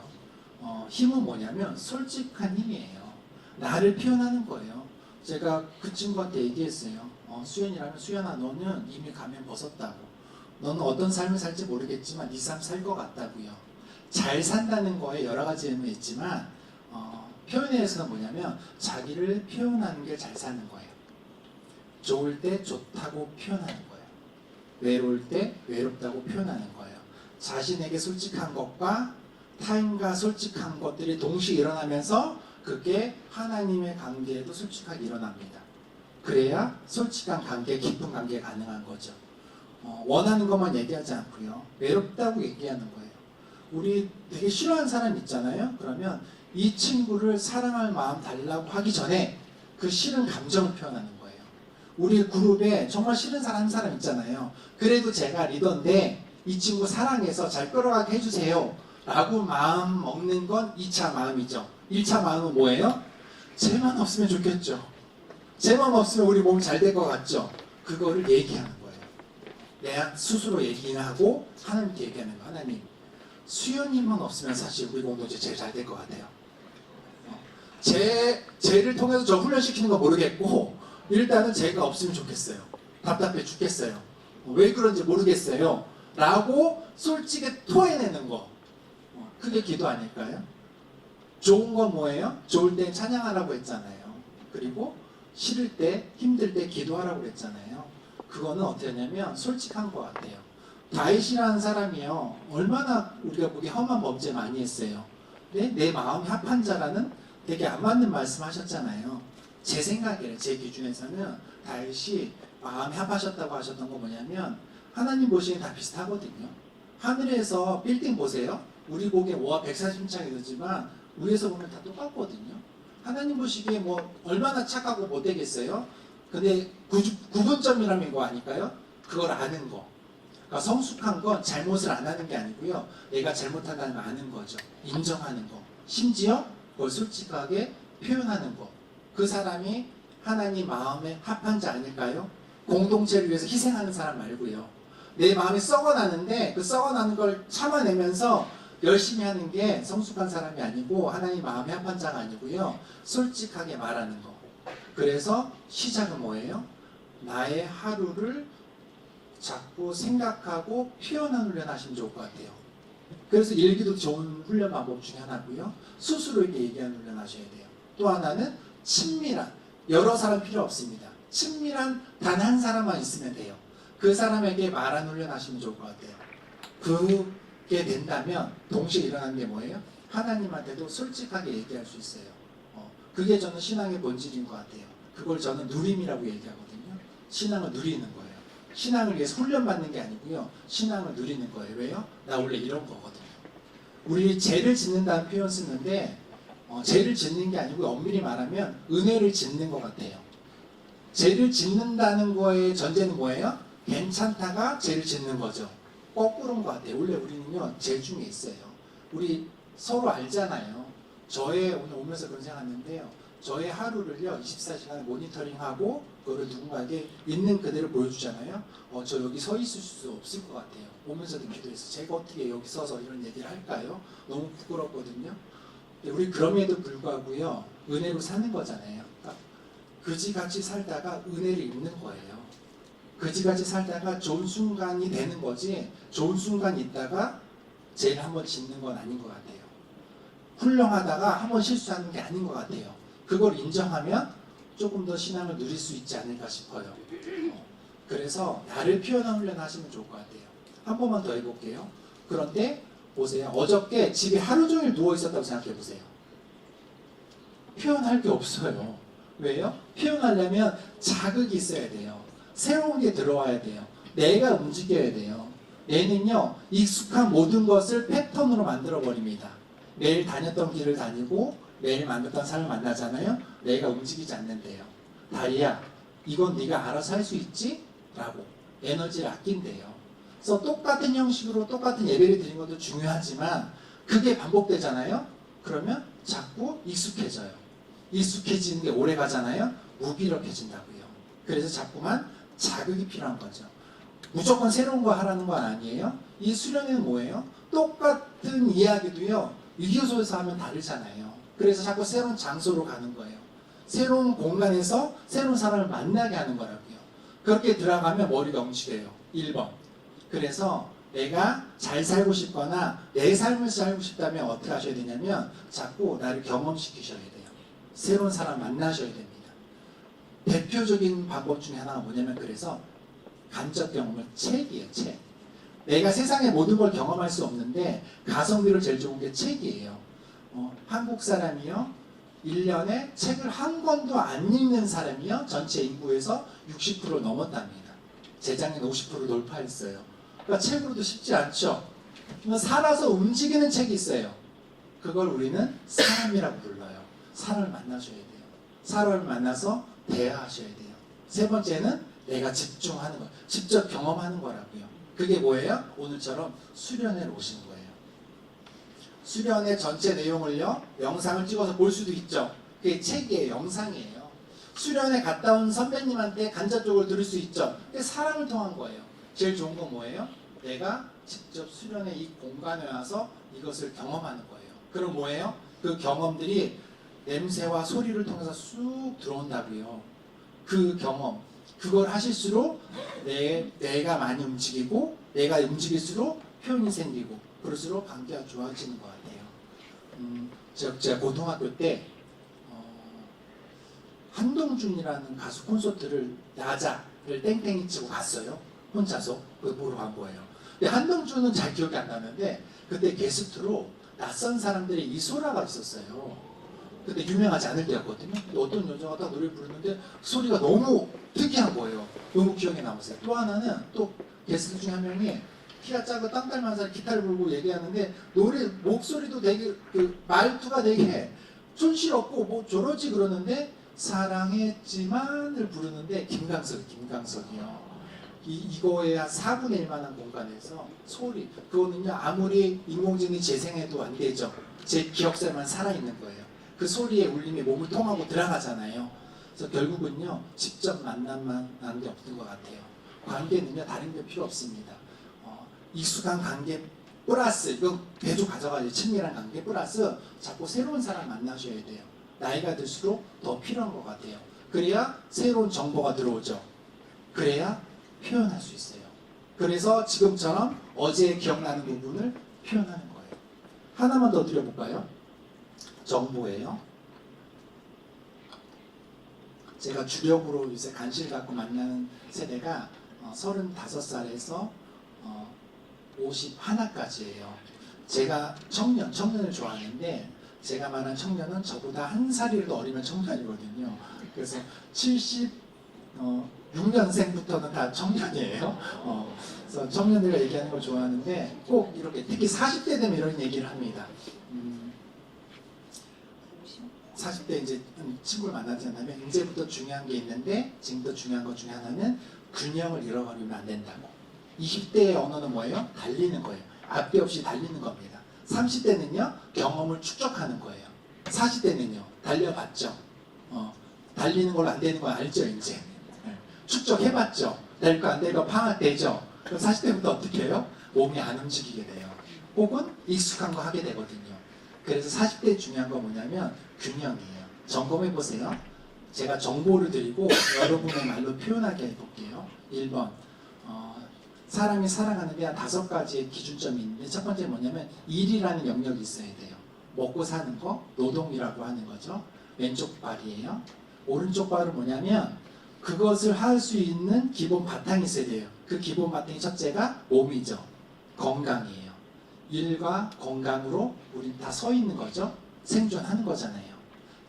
힘은 뭐냐면 솔직한 힘이에요. 나를 표현하는 거예요. 제가 그 친구한테 얘기했어요. 수연이라면 수연아 너는 이미 가면 벗었다고. 너는 어떤 삶을 살지 모르겠지만 네 삶 살 것 같다고요. 잘 산다는 거에 여러 가지 의미가 있지만 표현에 대해서는 뭐냐면 자기를 표현하는 게 잘 사는 거예요. 좋을 때 좋다고 표현하는 거예요. 외로울 때 외롭다고 표현하는 거예요. 자신에게 솔직한 것과 타인과 솔직한 것들이 동시에 일어나면서 그게 하나님의 관계에도 솔직하게 일어납니다. 그래야 솔직한 관계, 깊은 관계가 가능한 거죠. 원하는 것만 얘기하지 않고요. 외롭다고 얘기하는 거예요. 우리 되게 싫어하는 사람 있잖아요. 그러면 이 친구를 사랑할 마음 달라고 하기 전에 그 싫은 감정을 표현하는 거예요. 우리 그룹에 정말 싫은 사람 한 사람 있잖아요. 그래도 제가 리더인데 이 친구 사랑해서 잘 끌어가게 해주세요. 라고 마음 먹는 건 2차 마음이죠. 1차 마음은 뭐예요? 쟤만 없으면 좋겠죠. 쟤만 없으면 우리 몸 잘 될 것 같죠. 그거를 얘기하는 거예요. 내가 스스로 얘기하고 하나님께 얘기하는 거예요. 하나님, 수연님만 없으면 사실 우리 공동체 제일 잘 될 것 같아요. 쟤를 통해서 저 훈련시키는 거 모르겠고 일단은 쟤가 없으면 좋겠어요. 답답해 죽겠어요. 왜 그런지 모르겠어요. 라고 솔직히 토해내는 거. 그게 기도 아닐까요? 좋은 건 뭐예요? 좋을 때 찬양하라고 했잖아요. 그리고 싫을 때, 힘들 때 기도하라고 했잖아요. 그거는 어떻게 하냐면 솔직한 것 같아요. 다윗이라는 사람이요. 얼마나 우리가 보기에 험한 범죄 많이 했어요. 근데 내 마음이 합한 자라는 되게 안 맞는 말씀 하셨잖아요. 제 생각에, 제 기준에서는 다윗이 마음이 합하셨다고 하셨던 거 뭐냐면 하나님 보시기엔 다 비슷하거든요. 하늘에서 빌딩 보세요. 우리 보기엔 와 140층이 되지만 위에서 보면 다 똑같거든요. 하나님 보시기에 뭐 얼마나 착하고 못되겠어요? 근데 구분점이라는 거 아닐까요? 그걸 아는 거. 그러니까 성숙한 건 잘못을 안 하는 게 아니고요. 내가 잘못한다는 걸 아는 거죠. 인정하는 거. 심지어 그걸 솔직하게 표현하는 거. 그 사람이 하나님 마음에 합한 자 아닐까요? 공동체를 위해서 희생하는 사람 말고요. 내 마음이 썩어나는데 그 썩어나는 걸 참아내면서 열심히 하는 게 성숙한 사람이 아니고 하나님 마음에 합한 자가 아니고요. 솔직하게 말하는 거. 그래서 시작은 뭐예요? 나의 하루를 자꾸 생각하고 표현하는 훈련 하시면 좋을 것 같아요. 그래서 일기도 좋은 훈련 방법 중에 하나고요. 스스로에게 얘기하는 훈련 하셔야 돼요. 또 하나는 친밀한, 여러 사람 필요 없습니다. 친밀한 단 한 사람만 있으면 돼요. 그 사람에게 말하는 훈련 하시면 좋을 것 같아요. 그게 된다면 동시에 일어나는 게 뭐예요? 하나님한테도 솔직하게 얘기할 수 있어요. 그게 저는 신앙의 본질인 것 같아요. 그걸 저는 누림이라고 얘기하거든요. 신앙을 누리는 거예요. 신앙을 위해서 훈련받는 게 아니고요. 신앙을 누리는 거예요. 왜요? 나 원래 이런 거거든요. 우리 죄를 짓는다는 표현 쓰는데 죄를 짓는 게 아니고 엄밀히 말하면 은혜를 짓는 것 같아요. 죄를 짓는다는 거의 전제는 뭐예요? 괜찮다가 죄를 짓는 거죠. 거꾸로인 것 같아요. 원래 우리는요, 죄 중에 있어요. 우리 서로 알잖아요. 저의 오늘 오면서 그런 생각했는데요. 저의 하루를요 24시간 모니터링하고 그거를 누군가에게 있는 그대로 보여주잖아요. 저 여기 서 있을 수 없을 것 같아요. 오면서도 기도해서 제가 어떻게 여기 서서 이런 얘기를 할까요? 너무 부끄럽거든요. 우리 그럼에도 불구하고요 은혜로 사는 거잖아요. 그러니까 그지같이 살다가 은혜를 입는 거예요. 그지같이 살다가 좋은 순간이 되는 거지 좋은 순간 있다가 죄를 한번 짓는 건 아닌 것 같아요. 훌륭하다가 한번 실수하는 게 아닌 것 같아요. 그걸 인정하면 조금 더 신앙을 누릴 수 있지 않을까 싶어요. 그래서 나를 표현하는 훈련 하시면 좋을 것 같아요. 한 번만 더 해볼게요. 그런데 보세요. 어저께 집에 하루 종일 누워 있었다고 생각해 보세요. 표현할 게 없어요. 왜요? 표현하려면 자극이 있어야 돼요. 새로운 게 들어와야 돼요. 내가 움직여야 돼요. 뇌는요 익숙한 모든 것을 패턴으로 만들어 버립니다. 매일 다녔던 길을 다니고 매일 만났던 사람을 만나잖아요. 내가 움직이지 않는데요. 다리야 이건 네가 알아서 할 수 있지? 라고 에너지를 아낀대요. 그래서 똑같은 형식으로 똑같은 예배를 드리는 것도 중요하지만 그게 반복되잖아요. 그러면 자꾸 익숙해져요. 익숙해지는 게 오래 가잖아요. 무기력해진다고요. 그래서 자꾸만 자극이 필요한 거죠. 무조건 새로운 거 하라는 건 아니에요. 이 수련회는 뭐예요? 똑같은 이야기도요 유교소에서 하면 다르잖아요. 그래서 자꾸 새로운 장소로 가는 거예요. 새로운 공간에서 새로운 사람을 만나게 하는 거라고요. 그렇게 들어가면 머리가 움직여요. 1번. 그래서 내가 잘 살고 싶거나 내 삶을 살고 싶다면 어떻게 하셔야 되냐면 자꾸 나를 경험시키셔야 돼요. 새로운 사람 만나셔야 됩니다. 대표적인 방법 중에 하나가 뭐냐면 그래서 간접 경험은 책이에요. 책. 내가 세상의 모든 걸 경험할 수 없는데 가성비로 제일 좋은 게 책이에요. 한국 사람이요 1년에 책을 한 권도 안 읽는 사람이요 전체 인구에서 60% 넘었답니다. 재작년 50% 돌파했어요. 그러니까 책으로도 쉽지 않죠. 살아서 움직이는 책이 있어요. 그걸 우리는 사람이라고 불러요. 사람을 만나셔야 돼요. 사람을 만나서 대화하셔야 돼요. 세 번째는 내가 집중하는 거, 직접 경험하는 거라고요. 그게 뭐예요? 오늘처럼 수련회로 오신 거예요. 수련회 전체 내용을요 영상을 찍어서 볼 수도 있죠. 그게 책이에요. 영상이에요. 수련회 갔다 온 선배님한테 간접적으로 들을 수 있죠. 그게 사람을 통한 거예요. 제일 좋은 건 뭐예요? 내가 직접 수련회 이 공간에 와서 이것을 경험하는 거예요. 그럼 뭐예요? 그 경험들이 냄새와 소리를 통해서 쑥 들어온다고요. 그 경험, 그걸 하실수록 내가 많이 움직이고 내가 움직일수록 표현이 생기고 그럴수록 관계가 좋아지는 것 같아요. 제가 고등학교 때 한동준이라는 가수 콘서트를 야자를 땡땡이 치고 갔어요. 혼자서 그거 보러 간 거예요. 근데 한동준은 잘 기억이 안 나는데 그때 게스트로 낯선 사람들의 이소라가 있었어요. 근데 유명하지 않을 때였거든요. 근데 어떤 여자가 딱 노래 부르는데 소리가 너무 특이한 거예요. 너무 기억에 남으세요. 또 하나는 또 게스트 중에 한 명이 키가 작고 땅딸만 사람 기타를 불고 얘기하는데 노래 목소리도 되게 그 말투가 되게 촌스럽고 뭐 저러지 그러는데 사랑했지만을 부르는데 김광석이요. 이거에 한 4분의 1만한 공간에서 소리 그거는요 아무리 인공지능이 재생해도 안 되죠. 제 기억사만 살아있는 거예요. 그 소리의 울림이 몸을 통하고 들어가잖아요. 그래서 결국은요 직접 만남만 나는 게 없는 것 같아요. 관계는요 다른 게 필요 없습니다. 익숙한 관계 플러스 이거 대조 가져가야죠. 친밀한 관계 플러스 자꾸 새로운 사람 만나셔야 돼요. 나이가 들수록 더 필요한 것 같아요. 그래야 새로운 정보가 들어오죠. 그래야 표현할 수 있어요. 그래서 지금처럼 어제 기억나는 부분을 표현하는 거예요. 하나만 더 드려볼까요? 정보예요. 제가 주력으로 요새 간신을 갖고 만나는 세대가 35살에서 51까지예요. 제가 청년을 좋아하는데 제가 말한 청년은 저보다 한 살이라도 어리면 청년이거든요. 그래서 76년생부터는 다 청년이에요. 그래서 청년들과 얘기하는 걸 좋아하는데 꼭 이렇게 특히 40대 되면 이런 얘기를 합니다. 40대 이제 친구를 만나지 않으면 이제부터 중요한 게 있는데 지금부터 중요한 것 중에 하나는 균형을 잃어버리면 안 된다고. 20대의 언어는 뭐예요? 달리는 거예요. 앞뒤 없이 달리는 겁니다. 30대는요 경험을 축적하는 거예요. 40대는요 달려봤죠. 달리는 걸로 안 되는 건 알죠, 이제. 네. 축적해봤죠. 될 거 안 될 거 파악되죠. 그럼 40대부터 어떻게 해요? 몸이 안 움직이게 돼요. 혹은 익숙한 거 하게 되거든요. 그래서 40대 중요한 건 뭐냐면 균형이에요. 점검해 보세요. 제가 정보를 드리고 여러분의 말로 표현하게 해볼게요. 1번 사람이 살아가는 데 한 5가지의 기준점이 있는데 첫 번째 뭐냐면 일이라는 영역이 있어야 돼요. 먹고 사는 거, 노동이라고 하는 거죠. 왼쪽 발이에요. 오른쪽 발은 뭐냐면 그것을 할 수 있는 기본 바탕이 있어야 돼요. 그 기본 바탕이 첫째가 몸이죠. 건강이에요. 일과 건강으로 우린 다 서 있는 거죠. 생존하는 거잖아요.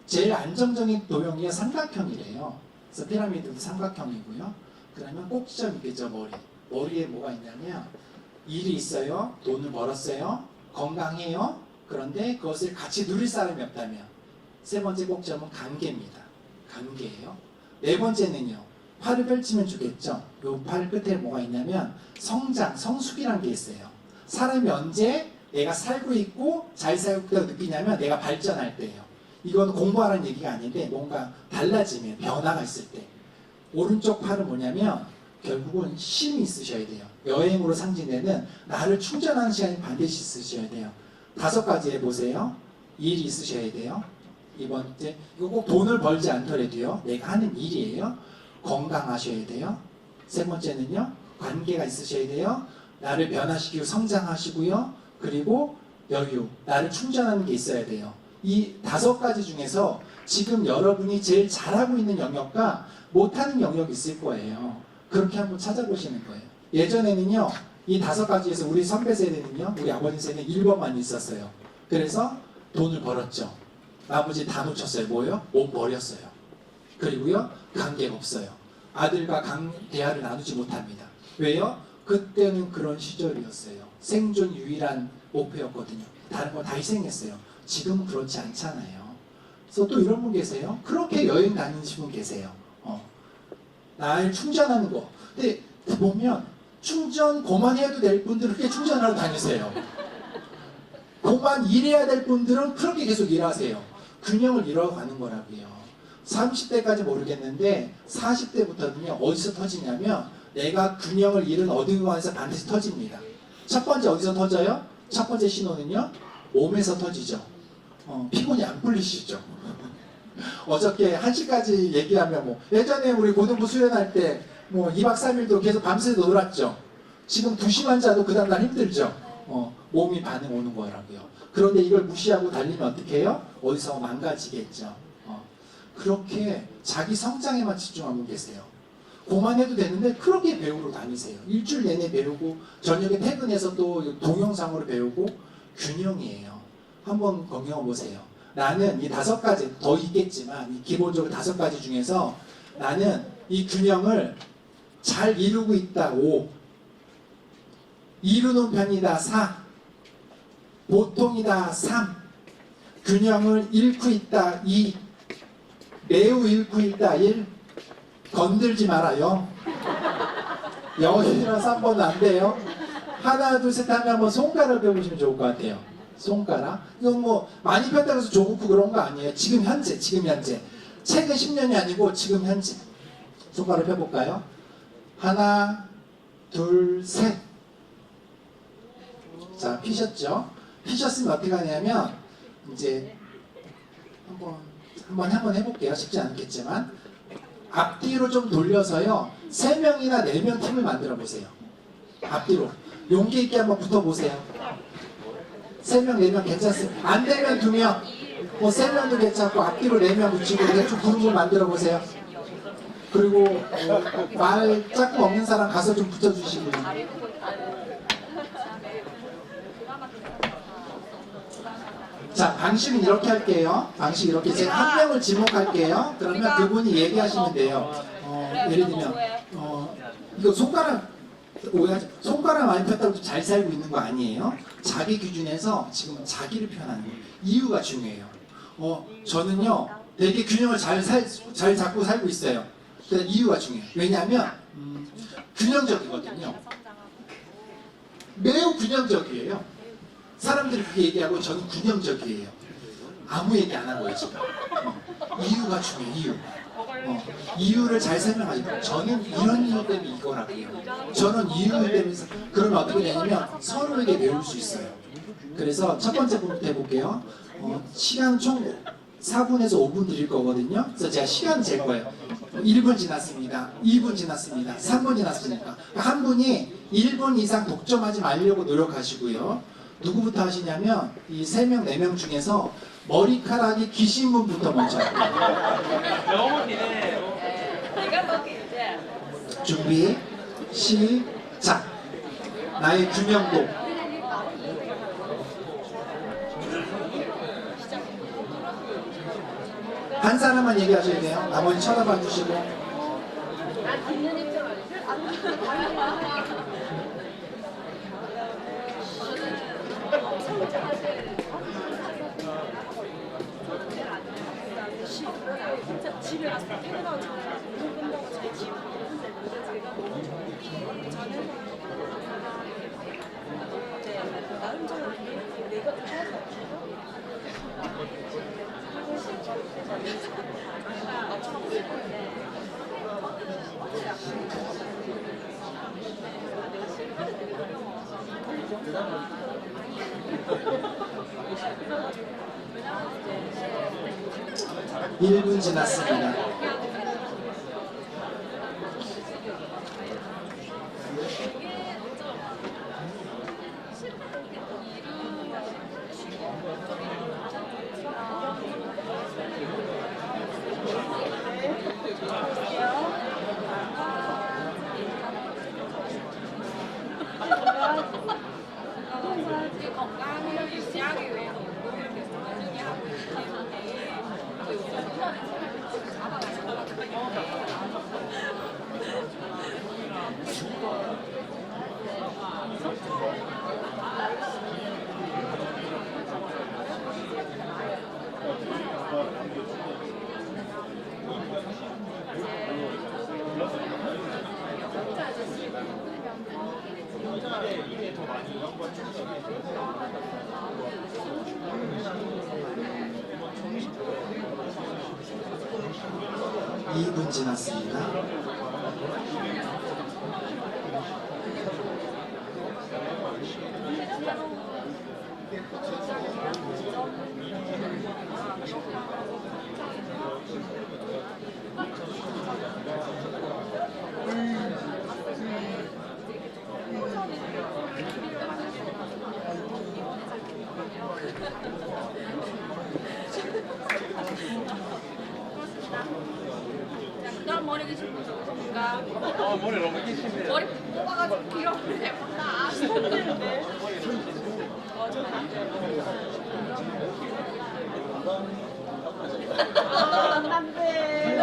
제일 안정적인 도형이 삼각형이래요. 그래서 피라미드도 삼각형이고요. 그러면 꼭지점 있겠죠, 머리. 머리에 뭐가 있냐면 일이 있어요. 돈을 벌었어요. 건강해요. 그런데 그것을 같이 누릴 사람이 없다면 세 번째 꼭지점은 관계입니다. 관계예요. 네 번째는요. 팔을 펼치면 좋겠죠. 요 팔 끝에 뭐가 있냐면 성장, 성숙이라는 게 있어요. 사람이 언제 내가 살고 있고 잘 살고 있다고 느끼냐면 내가 발전할 때예요. 이건 공부하라는 얘기가 아닌데 뭔가 달라지면 변화가 있을 때. 오른쪽 팔은 뭐냐면 결국은 쉼이 있으셔야 돼요. 여행으로 상징되는 나를 충전하는 시간이 반드시 있으셔야 돼요. 5가지 해보세요. 일이 있으셔야 돼요. 이번째 이거 꼭 돈을 벌지 않더라도요. 내가 하는 일이에요. 건강하셔야 돼요. 세 번째는요. 관계가 있으셔야 돼요. 나를 변화시키고 성장하시고요. 그리고 여유, 나를 충전하는 게 있어야 돼요. 이 5가지 중에서 지금 여러분이 제일 잘하고 있는 영역과 못하는 영역이 있을 거예요. 그렇게 한번 찾아보시는 거예요. 예전에는요. 이 5가지에서 우리 선배 세대는요. 우리 아버지 세대는 1번만 있었어요. 그래서 돈을 벌었죠. 나머지 다 놓쳤어요. 뭐예요? 못 버렸어요. 그리고요. 관계가 없어요. 아들과 대화를 나누지 못합니다. 왜요? 그때는 그런 시절이었어요. 생존 유일한 목표였거든요. 다른 거 다 희생했어요. 지금은 그렇지 않잖아요. 그래서 또 이런 분 계세요. 그렇게 여행 다니시는 분 계세요. 날 충전하는 거. 근데 보면 충전 그만해도 될 분들은 그렇게 충전하러 다니세요. 그만 일해야 될 분들은 그렇게 계속 일하세요. 균형을 이뤄가는 거라고요. 30대까지 모르겠는데 40대부터는요. 어디서 터지냐면 내가 균형을 잃은 어딘가에서 반드시 터집니다. 첫 번째 어디서 터져요? 첫 번째 신호는요. 몸에서 터지죠. 피곤이 안 풀리시죠. 어저께 1시까지 얘기하면 뭐 예전에 우리 고등부 수련할 때 뭐 2박 3일도 계속 밤새도 놀았죠. 지금 2시간 자도 그 다음날 힘들죠. 몸이 반응 오는 거라고요. 그런데 이걸 무시하고 달리면 어떻게 해요? 어디서 망가지겠죠. 그렇게 자기 성장에만 집중하고 계세요. 그만해도 되는데 그렇게 배우러 다니세요. 일주일 내내 배우고 저녁에 퇴근해서 또 동영상으로 배우고 균형이에요. 한번 경험해 보세요. 나는 이 5가지 더 있겠지만 이 기본적으로 5가지 중에서 나는 이 균형을 잘 이루고 있다. 5. 이루는 편이다. 4. 보통이다. 3. 균형을 잃고 있다. 2. 매우 잃고 있다. 1. 건들지 말아요. 여기라서 한 번도 안 돼요. 하나, 둘, 셋 하면 한번 손가락 배우시면 좋을 것 같아요. 손가락. 이건 뭐 많이 폈다고 해서 좋고 그런 거 아니에요. 지금 현재. 최근 10년이 아니고 지금 현재. 손가락 펴볼까요? 하나, 둘, 셋. 자, 피셨죠? 피셨으면 어떻게 하냐면 이제 한번 해볼게요. 쉽지 않겠지만 앞뒤로 좀 돌려서요. 3명이나 4명 팀을 만들어 보세요. 앞뒤로 용기 있게 한번 붙어보세요. 3명, 4명 괜찮습니다. 안 되면 2명, 뭐 3명도 괜찮고 앞뒤로 4명 붙이고 대충 그룹을 만들어 보세요. 그리고 말 짝꿍 없는 사람 가서 좀 붙여주시고요. 자, 방식은 이렇게 할게요. 방식 이렇게 제가 한 명을 지목할게요. 그러면 그분이 얘기하시면 돼요. 예를 들면 이거 손가락 오해하지. 손가락 많이 폈다고 잘 살고 있는 거 아니에요. 자기 기준에서 지금 자기를 표현하는 거예요. 이유가 중요해요. 저는요 되게 균형을 잘 잡고 살고 있어요. 그래서 이유가 중요해요. 왜냐하면 균형적이거든요. 매우 균형적이에요. 사람들이 그렇게 얘기하고 저는 균형적이에요. 아무 얘기 안 한 거예요 지금. 이유가 중요해요. 이유. 이유를 잘 설명하죠. 저는 이런 이유 때문에 이거라고요. 저는 이유 때문에 그러면 어떻게 되냐면 서로에게 배울 수 있어요. 그래서 첫 번째 부분부터 해볼게요. 시간 총 4분에서 5분 드릴 거거든요. 그래서 제가 시간 잴 거예요. 1분 지났습니다. 2분 지났습니다. 3분 지났습니까? 한 분이 1분 이상 독점하지 말려고 노력하시고요. 누구부터 하시냐면 이 3명, 4명 중에서 머리카락이 기신 분부터 먼저 할게요. 너무 기네. 네가 먹기 이제. 준비, 시작! 나의 규명도 한 사람만 얘기하셔야 돼요. 나머지 쳐다봐 주시고. 난 듣는 입장 아니지? 진짜 집에 가서 퇴근하고 저는 끝나고 저희 집 오는데 제가 너무 좋은데 저는 나름대로 내가 좋아서 일 분 지났습니다. 건강을 유지하기 위해서 운동을 계속 꾸준히 하고 있기 때문에 이 분 지났습니다. 그다음 머리 기신 분 누구십니까? 머리 너무 기신데. 머리 뽑아가지고 길어보면 예쁜다. 손들는데. 아, 안 돼.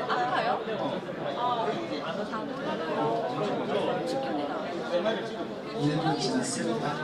아파요? 일 분 지났습니다.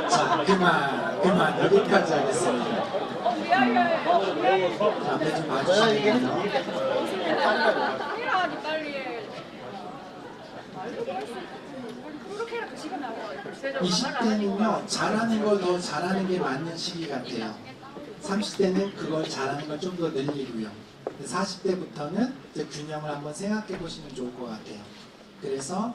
자, 그만 여기까지 하겠습니다. 앞에 좀 봐주시고요. 해라니 빨리. 그렇게 해라 그 시간 나와. 20대는요 잘하는 걸 더 잘하는 게 맞는 시기 같아요. 30대는 그걸 잘하는 걸 좀 더 늘리고요. 40대부터는 이제 균형을 한번 생각해 보시면 좋을 것 같아요. 그래서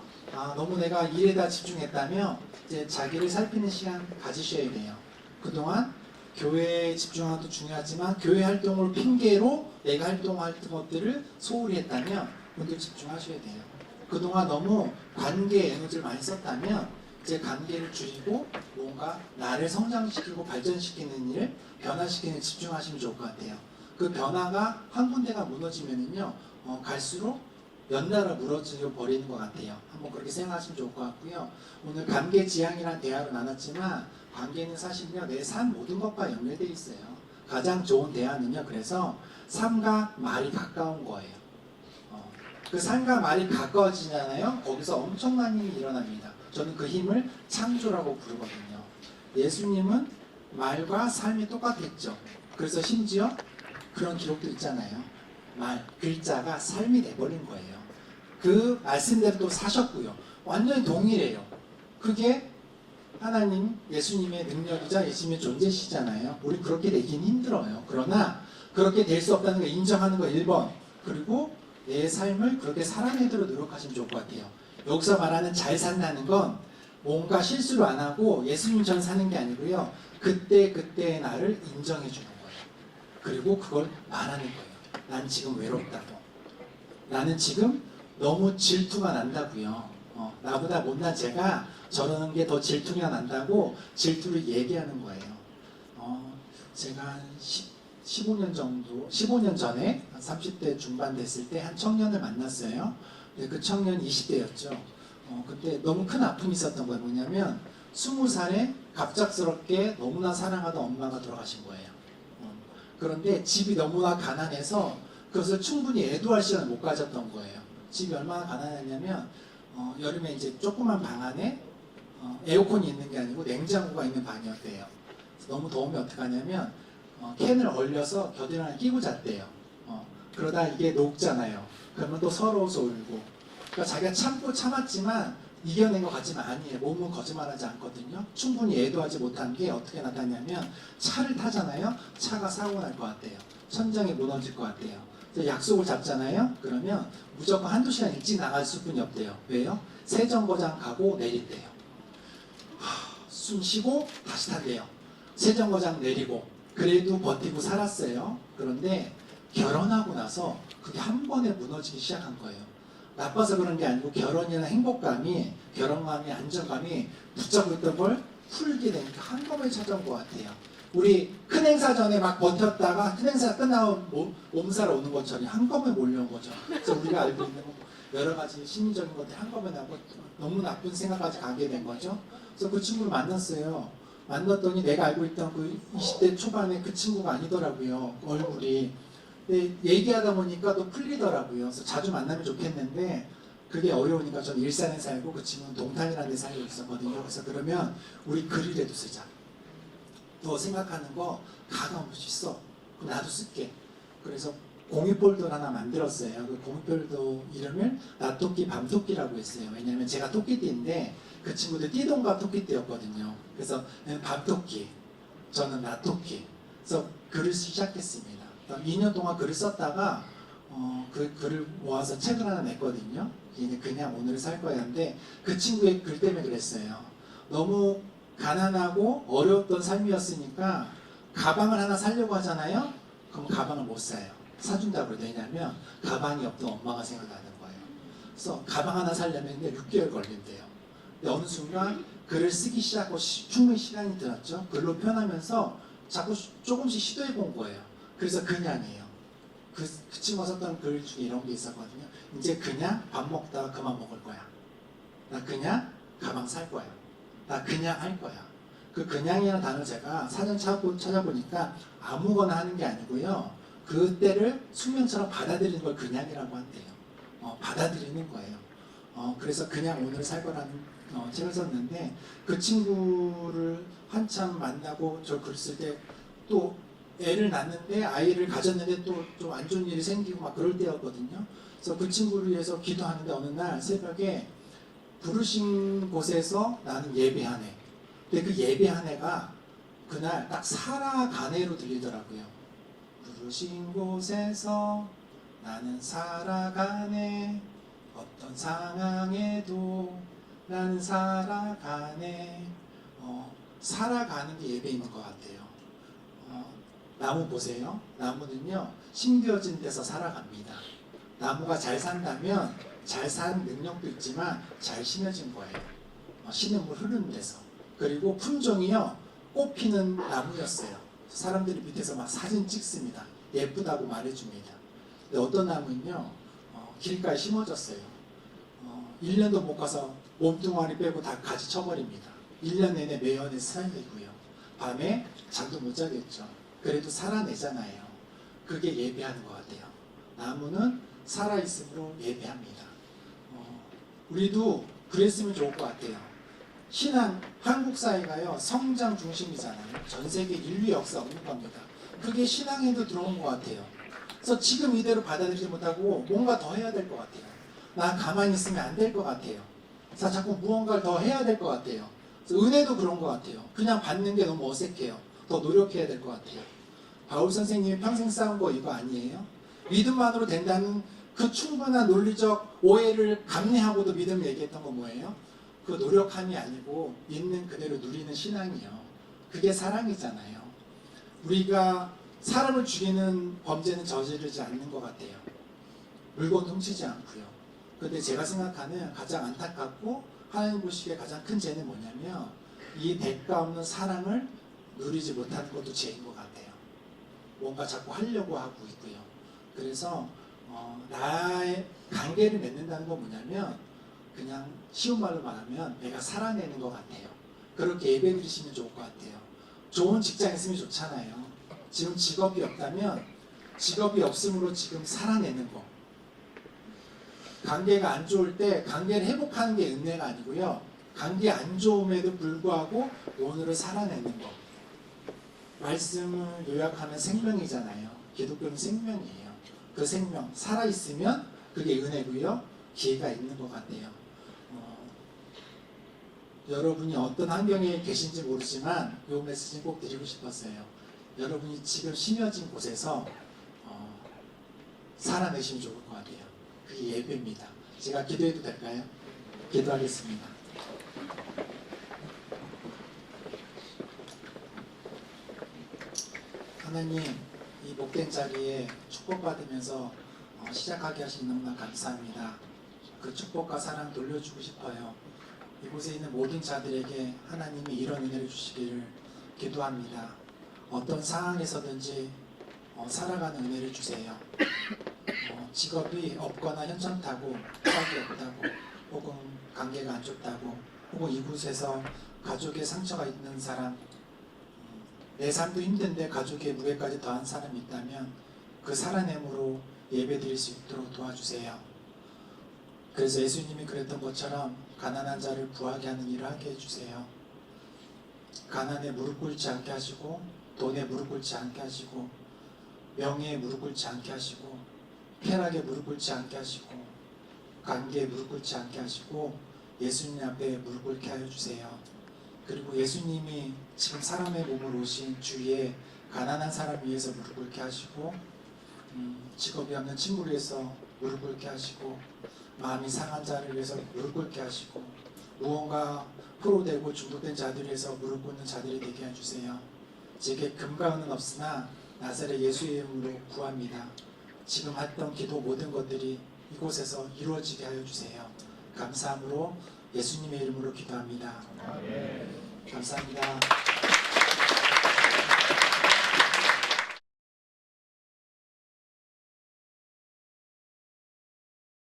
너무 내가 일에다 집중했다면 이제 자기를 살피는 시간 가지셔야 돼요. 그동안 교회에 집중하는 것도 중요하지만 교회 활동을 핑계로 내가 활동할 것들을 소홀히 했다면 그것도 집중하셔야 돼요. 그동안 너무 관계에 에너지를 많이 썼다면 이제 관계를 줄이고 뭔가 나를 성장시키고 발전시키는 일, 변화시키는 일 집중하시면 좋을 것 같아요. 그 변화가 한 군데가 무너지면은요, 갈수록 연달아 무너져 버리는 것 같아요. 한번 그렇게 생각하시면 좋을 것 같고요. 오늘 관계지향이라는 대화로 나눴지만 관계는 사실은요, 내 삶 모든 것과 연결되어 있어요. 가장 좋은 대화는요, 그래서 삶과 말이 가까운 거예요. 그 삶과 말이 가까워지잖아요. 거기서 엄청난 일이 일어납니다. 저는 그 힘을 창조라고 부르거든요. 예수님은 말과 삶이 똑같았죠. 그래서 심지어 그런 기록도 있잖아요. 말, 글자가 삶이 돼버린 거예요. 그 말씀대로 또 사셨고요. 완전히 동일해요. 그게 하나님, 예수님의 능력이자 예수님의 존재시잖아요. 우리 그렇게 되긴 힘들어요. 그러나 그렇게 될 수 없다는 걸 인정하는 거 1번. 그리고 내 삶을 그렇게 살아내도록 노력하시면 좋을 것 같아요. 여기서 말하는 잘 산다는 건 뭔가 실수를 안 하고 예수님처럼 사는 게 아니고요. 그때의 나를 인정해 주는 거예요. 그리고 그걸 말하는 거예요. 난 지금 외롭다고. 나는 지금 너무 질투가 난다고요. 나보다 못난 제가 저러는 게 더 질투가 난다고 질투를 얘기하는 거예요. 제가 한 15년 전에 30대 중반 됐을 때 한 청년을 만났어요. 근데 그 청년이 20대였죠. 그때 너무 큰 아픔이 있었던 거예요. 뭐냐면 20살에 갑작스럽게 너무나 사랑하던 엄마가 돌아가신 거예요. 그런데 집이 너무나 가난해서 그것을 충분히 애도할 시간을 못 가졌던 거예요. 집이 얼마나 가난했냐면 여름에 이제 조그만 방 안에 에어컨이 있는 게 아니고 냉장고가 있는 방이었대요. 너무 더우면 어떻게 하냐면 캔을 얼려서 겨드랑이 하나 끼고 잤대요. 그러다 이게 녹잖아요. 그러면 또 서러워서 울고. 그러니까 자기가 참았지만 이겨낸 것 같지만 아니에요. 몸은 거짓말하지 않거든요. 충분히 애도하지 못한 게 어떻게 나타나냐면 차를 타잖아요. 차가 사고 날 것 같아요. 천장이 무너질 것 같아요. 그래서 약속을 잡잖아요. 그러면 무조건 한두 시간 일찍 나갈 수뿐이 없대요. 왜요? 새 정거장 가고 내린대요. 숨 쉬고 다시 탄대요. 새 정거장 내리고 그래도 버티고 살았어요. 그런데 결혼하고 나서 그게 한 번에 무너지기 시작한 거예요. 나빠서 그런 게 아니고 결혼이나 행복감이, 결혼감이, 안정감이 붙잡고 있던 걸 풀게 되니까 한꺼번에 찾아온 것 같아요. 우리 큰 행사 전에 막 버텼다가 큰 행사 끝나고 몸살아 오는 것처럼 한꺼번에 몰려온 거죠. 그래서 우리가 알고 있는 여러 가지 심리적인 것들이 한꺼번에 하고 너무 나쁜 생각까지 가게 된 거죠. 그래서 그 친구를 만났어요. 만났더니 내가 알고 있던 그 20대 초반의 그 친구가 아니더라고요. 얼굴이. 근데 얘기하다 보니까 또 풀리더라고요. 그래서 자주 만나면 좋겠는데 그게 어려우니까 저는 일산에 살고 그 친구는 동탄이라는 데 살고 있었거든요. 그래서 그러면 우리 글이라도 쓰자. 너 생각하는 거 가감 없이 써. 그럼 나도 쓸게. 그래서 공유 폴더를 하나 만들었어요. 그 공유 폴더 이름을 낮토끼 밤토끼라고 했어요. 왜냐하면 제가 토끼띠인데 그 친구들 띠동갑 토끼띠였거든요. 그래서 밤토끼, 저는 낮토끼. 그래서 글을 쓰기 시작했습니다. 2년 동안 글을 썼다가 그 글을 모아서 책을 하나 냈거든요. 그냥 오늘 살 거야인데 그 친구의 글 때문에 그랬어요. 너무 가난하고 어려웠던 삶이었으니까 가방을 하나 사려고 하잖아요. 그럼 가방을 못 사요. 사준다고 그래요. 왜냐면 가방이 없던 엄마가 생각나는 거예요. 그래서 가방 하나 사려면 6개월 걸린대요. 근데 어느 순간 글을 쓰기 시작하고 충분히 시간이 들었죠. 글로 표현하면서 자꾸 조금씩 시도해 본 거예요. 그래서 그냥이에요. 그 친구가 썼던 글 중에 이런 게 있었거든요. 이제 그냥 밥 먹다가 그만 먹을 거야. 나 그냥 가방 살 거야. 나 그냥 할 거야. 그 그냥이라는 단어 제가 사전 찾아보니까 아무거나 하는 게 아니고요. 그때를 숙면처럼 받아들이는 걸 그냥이라고 한대요. 받아들이는 거예요. 그래서 그냥 오늘 살 거라는 책을 썼는데 그 친구를 한참 만나고 저 글 쓸 때 또 애를 낳는데 아이를 가졌는데 또 좀 안 좋은 일이 생기고 막 그럴 때였거든요. 그래서 그 친구를 위해서 기도하는데 어느 날 새벽에 부르신 곳에서 나는 예배하네. 근데 그 예배하네가 그날 딱 살아가네로 들리더라고요. 부르신 곳에서 나는 살아가네. 어떤 상황에도 나는 살아가네. 살아가는 게 예배인 것 같아요. 나무 보세요. 나무는요, 심겨진 데서 살아갑니다. 나무가 잘 산다면 잘 사는 능력도 있지만 잘 심어진 거예요. 신음물 흐르는 데서. 그리고 품종이요, 꽃 피는 나무였어요. 사람들이 밑에서 막 사진 찍습니다. 예쁘다고 말해줍니다. 근데 어떤 나무는요, 길가에 심어졌어요. 1년도 못 가서 몸뚱아리 빼고 다 가지 쳐버립니다. 1년 내내 매연에 살리고요. 밤에 잠도 못 자겠죠. 그래도 살아내잖아요. 그게 예배하는 것 같아요. 나무는 살아있음으로 예배합니다. 우리도 그랬으면 좋을 것 같아요. 신앙, 한국 사회가요, 성장 중심이잖아요. 전 세계 인류 역사 없는 겁니다. 그게 신앙에도 들어온 것 같아요. 그래서 지금 이대로 받아들이지 못하고 뭔가 더 해야 될 것 같아요. 나 가만히 있으면 안 될 것 같아요. 그래서 자꾸 무언가를 더 해야 될 것 같아요. 그래서 은혜도 그런 것 같아요. 그냥 받는 게 너무 어색해요. 더 노력해야 될 것 같아요. 바울 선생님이 평생 싸운 거 이거 아니에요? 믿음만으로 된다는 그 충분한 논리적 오해를 감내하고도 믿음을 얘기했던 건 뭐예요? 그 노력함이 아니고 있는 그대로 누리는 신앙이요. 그게 사랑이잖아요. 우리가 사람을 죽이는 범죄는 저지르지 않는 것 같아요. 물건 훔치지 않고요. 그런데 제가 생각하는 가장 안타깝고 하나님 보시기에 가장 큰 죄는 뭐냐면 이 대가 없는 사랑을 누리지 못하는 것도 죄인 것 같아요. 뭔가 자꾸 하려고 하고 있고요. 그래서 나의 관계를 맺는다는 건 뭐냐면 그냥 쉬운 말로 말하면 내가 살아내는 것 같아요. 그렇게 예배 드리시면 좋을 것 같아요. 좋은 직장 있으면 좋잖아요. 지금 직업이 없다면 직업이 없음으로 지금 살아내는 거. 관계가 안 좋을 때 관계를 회복하는 게 은혜가 아니고요. 관계 안 좋음에도 불구하고 오늘을 살아내는 거. 말씀을 요약하면 생명이잖아요. 기독교는 생명이에요. 그 생명, 살아있으면 그게 은혜고요. 기회가 있는 것 같아요. 여러분이 어떤 환경에 계신지 모르지만 이 메시지 꼭 드리고 싶었어요. 여러분이 지금 심어진 곳에서 살아내시면 좋을 것 같아요. 그게 예배입니다. 제가 기도해도 될까요? 기도하겠습니다. 하나님, 이 목된 자리에 축복받으면서 시작하게 하신 너무나 감사합니다. 그 축복과 사랑 돌려주고 싶어요. 이곳에 있는 모든 자들에게 하나님이 이런 은혜를 주시기를 기도합니다. 어떤 상황에서든지 살아가는 은혜를 주세요. 직업이 없거나 현찮다고, 짝이 없다고, 혹은 관계가 안 좋다고, 혹은 이곳에서 가족의 상처가 있는 사람, 내 삶도 힘든데 가족의 무게까지 더한 사람이 있다면 그 살아냄으로 예배 드릴 수 있도록 도와주세요. 그래서 예수님이 그랬던 것처럼 가난한 자를 부하게 하는 일을 하게 해주세요. 가난에 무릎 꿇지 않게 하시고, 돈에 무릎 꿇지 않게 하시고, 명예에 무릎 꿇지 않게 하시고, 쾌락에 무릎 꿇지 않게 하시고, 관계에 무릎 꿇지 않게 하시고, 예수님 앞에 무릎 꿇게 하여 주세요. 그리고 예수님이 지금 사람의 몸으로 오신 주위에 가난한 사람 위해서 무릎 꿇게 하시고, 직업이 없는 친구를 위해서 무릎 꿇게 하시고, 마음이 상한 자를 위해서 무릎 꿇게 하시고, 무언가 포로되고 중독된 자들을 위해서 무릎 꿇는 자들이 되게 해주세요. 제게 금과 은은 없으나 나사렛 예수의 이름으로 구합니다. 지금 했던 기도 모든 것들이 이곳에서 이루어지게 하여 주세요. 감사함으로 예수님의 이름으로 기도합니다. 감사합니다.